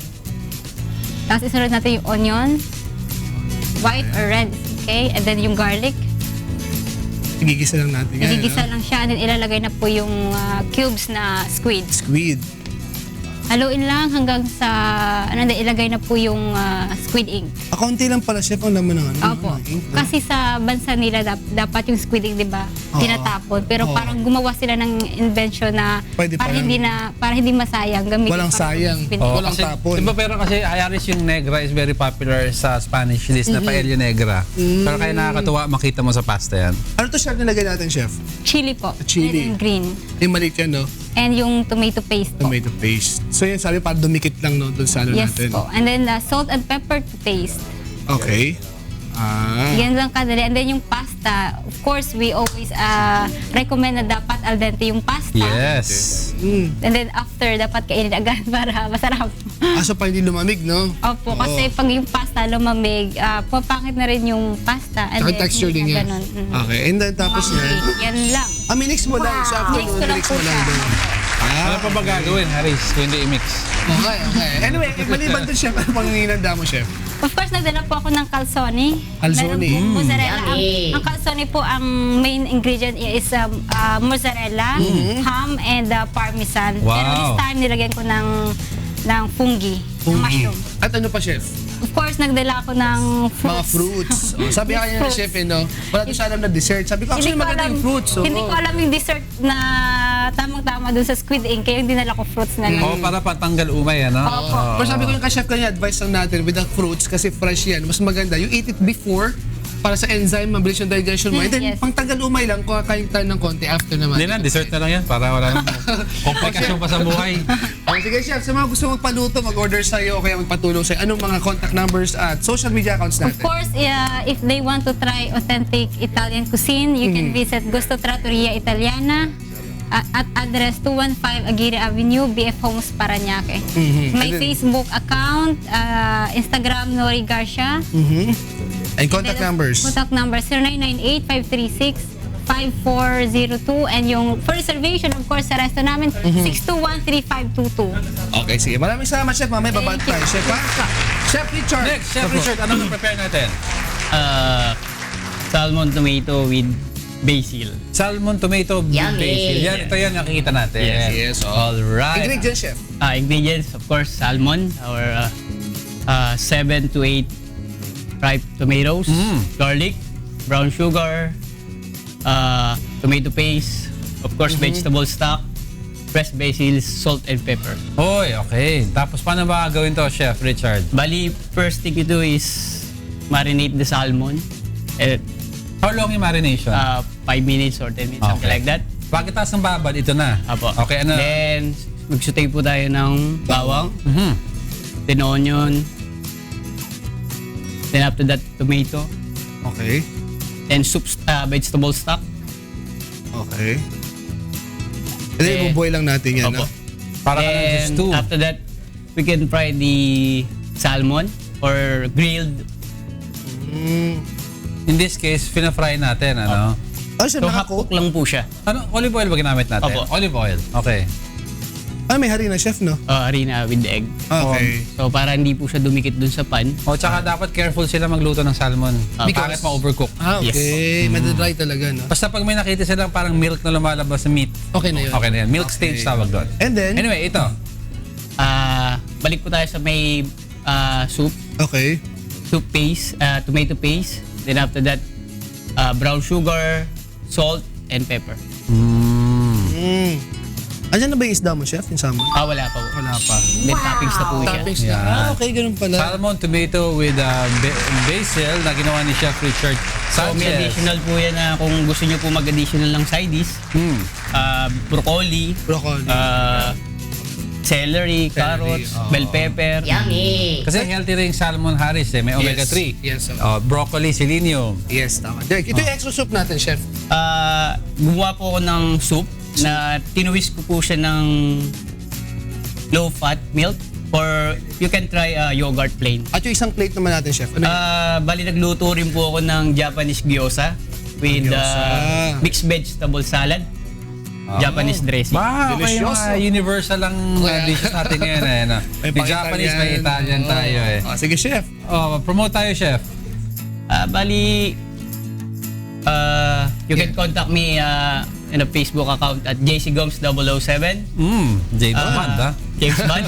Tapos isunod natin yung onion, white or red, okay? And then yung garlic. Igigisa lang natin yan. Igigisa no? lang siya and then ilalagay na po yung cubes na squid. Squid. Haluin lang hanggang sa, ilagay na po yung squid ink. Kaunti lang pala, Chef, ang laman ng ano. Opo. ng ink, no? Kasi sa bansa nila, dapat yung squid ink, di ba, Oo. tinatapon. Pero Oo. parang gumawa sila ng invention na Pwede para pa lang. para hindi masayang. Gamitin Walang pa rin sayang. yung squid ink. Walang kasi, tapon. Diba, pero kasi Irish yung negra is very popular sa Spanish dish na paella negra. Pero kaya nakakatuwa makita mo sa pasta yan. Ano to, Chef, nilagay natin, Chef? Chili po. Chili. Red and green. Yung maliit yan, no? And yung tomato paste po. Tomato paste. So yan, sabi, para dumikit lang, no? Doon sa ano Yes natin. po. And then salt and pepper to taste. Okay. Yan lang kadali. And then yung pasta, of course, we always recommend na dapat al dente yung pasta. Yes. And then after, dapat kainin agad para masarap. So pa hindi lumamig, no? Opo, kasi pag yung pasta lumamig, papangit na rin yung pasta. And Saka then, texture din hindi yan. na ganun. Okay, and then tapos yan. Yan lang. Minix mo lang. So after Mix mo, ko lang minix po mo lang siya. doon. Ano pa ba gagawin, Haris, kung hindi i-mix? Okay, okay. Anyway, maliban doon, Chef, ano pang hinanda mo, Chef? Of course, nagdala po ako ng calzone. Calzone. Meron pong mozzarella. Yummy. Ang calzone po, ang main ingredient is mozzarella, ham, and parmesan. Wow. Pero this time, nilagyan ko ng fungi, ng mushroom. At ano pa, Chef? Of course, nagdala ako ng fruits. Mga fruits. Sabi Yes, ka niya, fruits. Chef, no? Wala doon siya alam na dessert. Sabi ko, actually, maganda yung fruits. Hindi ko alam yung dessert na tamang-tama dun sa squid ink, kaya yung dinala ko fruits na lang. Oo, para patanggal umay, ano? Opo. Pero sabi ko yung ka-chef kanya, advice lang natin with the fruits kasi fresh yan. Mas maganda. You eat it before para sa enzyme, mabilis yung digestion mo. And then, Yes. pang tagal umay lang, kakain tayo ng konti after naman. Hindi na, dessert na lang yan para wala nang komplikasyon pa sa buhay. Sige, Chef, sa mga gusto magpaluto, mag-order sa'yo o kaya magpatulong sa'yo, anong mga contact numbers at social media accounts Of natin? course, if they want to try authentic Italian cuisine, you can visit Gusto Trattoria Italiana at address 215 Aguirre Avenue, BF Homes, Parañaque. May And then- Facebook account, Instagram, Nori Garcia. And contact numbers? Contact number 0998-536-5402. And yung for reservation, of course, sa resto namin, 621-3522. Okay, sige. Maraming salamat, Chef. Mamaya babalik tayo. Chef, ha? Chef Richard. Next, Chef Richard, ano na-prepare natin? Salmon tomato with basil. Salmon tomato with basil. Yan, ito yan nakikita natin. Yes. All right. Ingredients, Chef. Ingredients, of course, salmon, or 7 to 8 ripe tomatoes, garlic, brown sugar, tomato paste, of course, vegetable stock, fresh basil, salt, and pepper. Oy, okay. Tapos paano ba gawin to, Chef Richard? Bali, first thing you do is marinate the salmon. How long yung marination? 5 minutes or 10 minutes, something like that. Pagkatapos ng babad, ito na. Apo. Okay, ano? Then, mag-saute po tayo ng bawang, then onion, then after that, tomato. Okay. Then soup, vegetable stock. Okay. Then, bubuhay lang natin yan. Opo. No? Para ka ng And stew. after that, we can fry the salmon or grilled. In this case, fina-fry natin, ano? Siya So, half-cook lang po siya. Ano, olive oil ba ginamit natin? Opo. Olive oil. Okay. May harina, chef, no? Harina with egg. Okay. So, para hindi po siya dumikit dun sa pan. Tsaka dapat careful sila magluto ng salmon. Because- Pangit ma-overcook. Okay. Madadry talaga, no? Basta pag may nakita silang parang milk na lumalabas sa meat. Okay na yun. Okay na yan. Milk stage tawag doon. And then? Anyway, ito. Balik po tayo sa may soup. Okay. Soup paste, tomato paste. Then after that, brown sugar, salt, and pepper. Andiyan na ba yung isda mo, chef? Yung salmon? Wala pa po. Wala pa. Then toppings na po siya. Toppings na. Okay, ganun pala. Salmon, tomato with basil na ginawa ni Chef Richard So may Sanchez. additional po yan na kung gusto nyo po mag-additional ng side dish. Broccoli. Celery, carrots, bell pepper. Yummy! Kasi healthy rin yung salmon, Haris. May omega-3. Yes. Broccoli, selenium. Yes, tama. Direk, ito yung extra soup natin, chef. Gumawa po ako ng soup na tinuwis ko po siya ng low-fat milk or you can try yogurt plain. At yung isang plate naman natin, chef. Ano yun? Bali nagluto rin po ako ng Japanese gyoza with mixed vegetable salad. Japanese dressing. May mga universal lang dishes natin ngayon eh. No? May Japanese, may Italian tayo eh. Sige, chef. Promote tayo, chef. Bali, you can contact me in a Facebook account at jcgoms007. James Bond, ha? James Bond.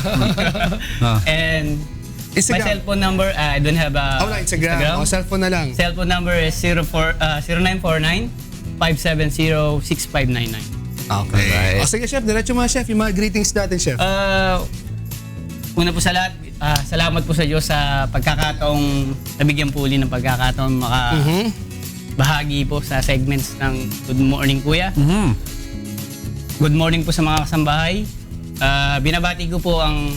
And Instagram. my cellphone number, I don't have a Instagram. Cellphone na lang. Cellphone number is 0949 570-6599. Okay. Sige, chef. Diretso mga chef. Yung mga greetings natin, chef. Una po sa lahat, salamat po sa Diyos sa pagkakataong nabigyan po ulit ng pagkakataong bahagi po sa segments ng Good Morning Kuya. Good morning po sa mga kasambahay. Binabati ko po ang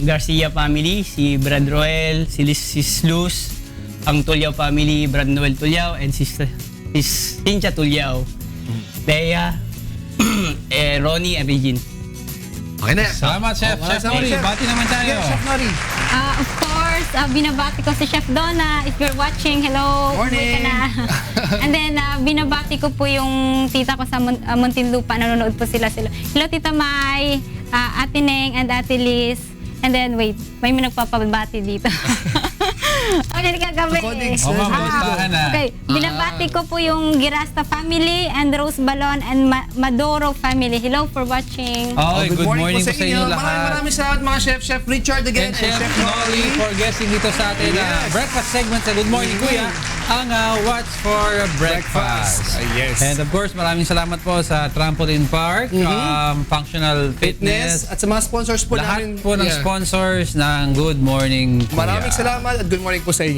Garcia family, si Brad Roel, si Luz, ang Tulyao family, Brad Noel Tulyao, and si Cynthia Tulyao, Leia, Ronnie and Regine. Okay na. Salamat, Chef. Chef Nori, bati naman tayo. Chef Nori. Of course, binabati ko si Chef Donna. If you're watching, hello. Morning. Umuwi ka na. And then, binabati ko po yung tita ko sa Muntinlupa. Nanonood po sila. Hello, Tita Mai, Ate Neng, and Ate Liz. And then, wait, may nagpapabati dito. Okay, kagabi. Okay, binabati ko po yung Girasta family and Rose Balon and Maduro family. Hello for watching. Good morning po sa inyo lahat. Maraming salamat mga chef. Chef Richard again. And Chef Nori for guesting dito sa atin breakfast segment sa Good Morning Kuya. Ang What's for Breakfast. Yes. And of course, maraming salamat po sa Trampoline Park, Functional Fitness, at sa mga sponsors po lahat namin. po ng sponsors ng Good Morning Kuya. Maraming salamat at good morning po sa inyo.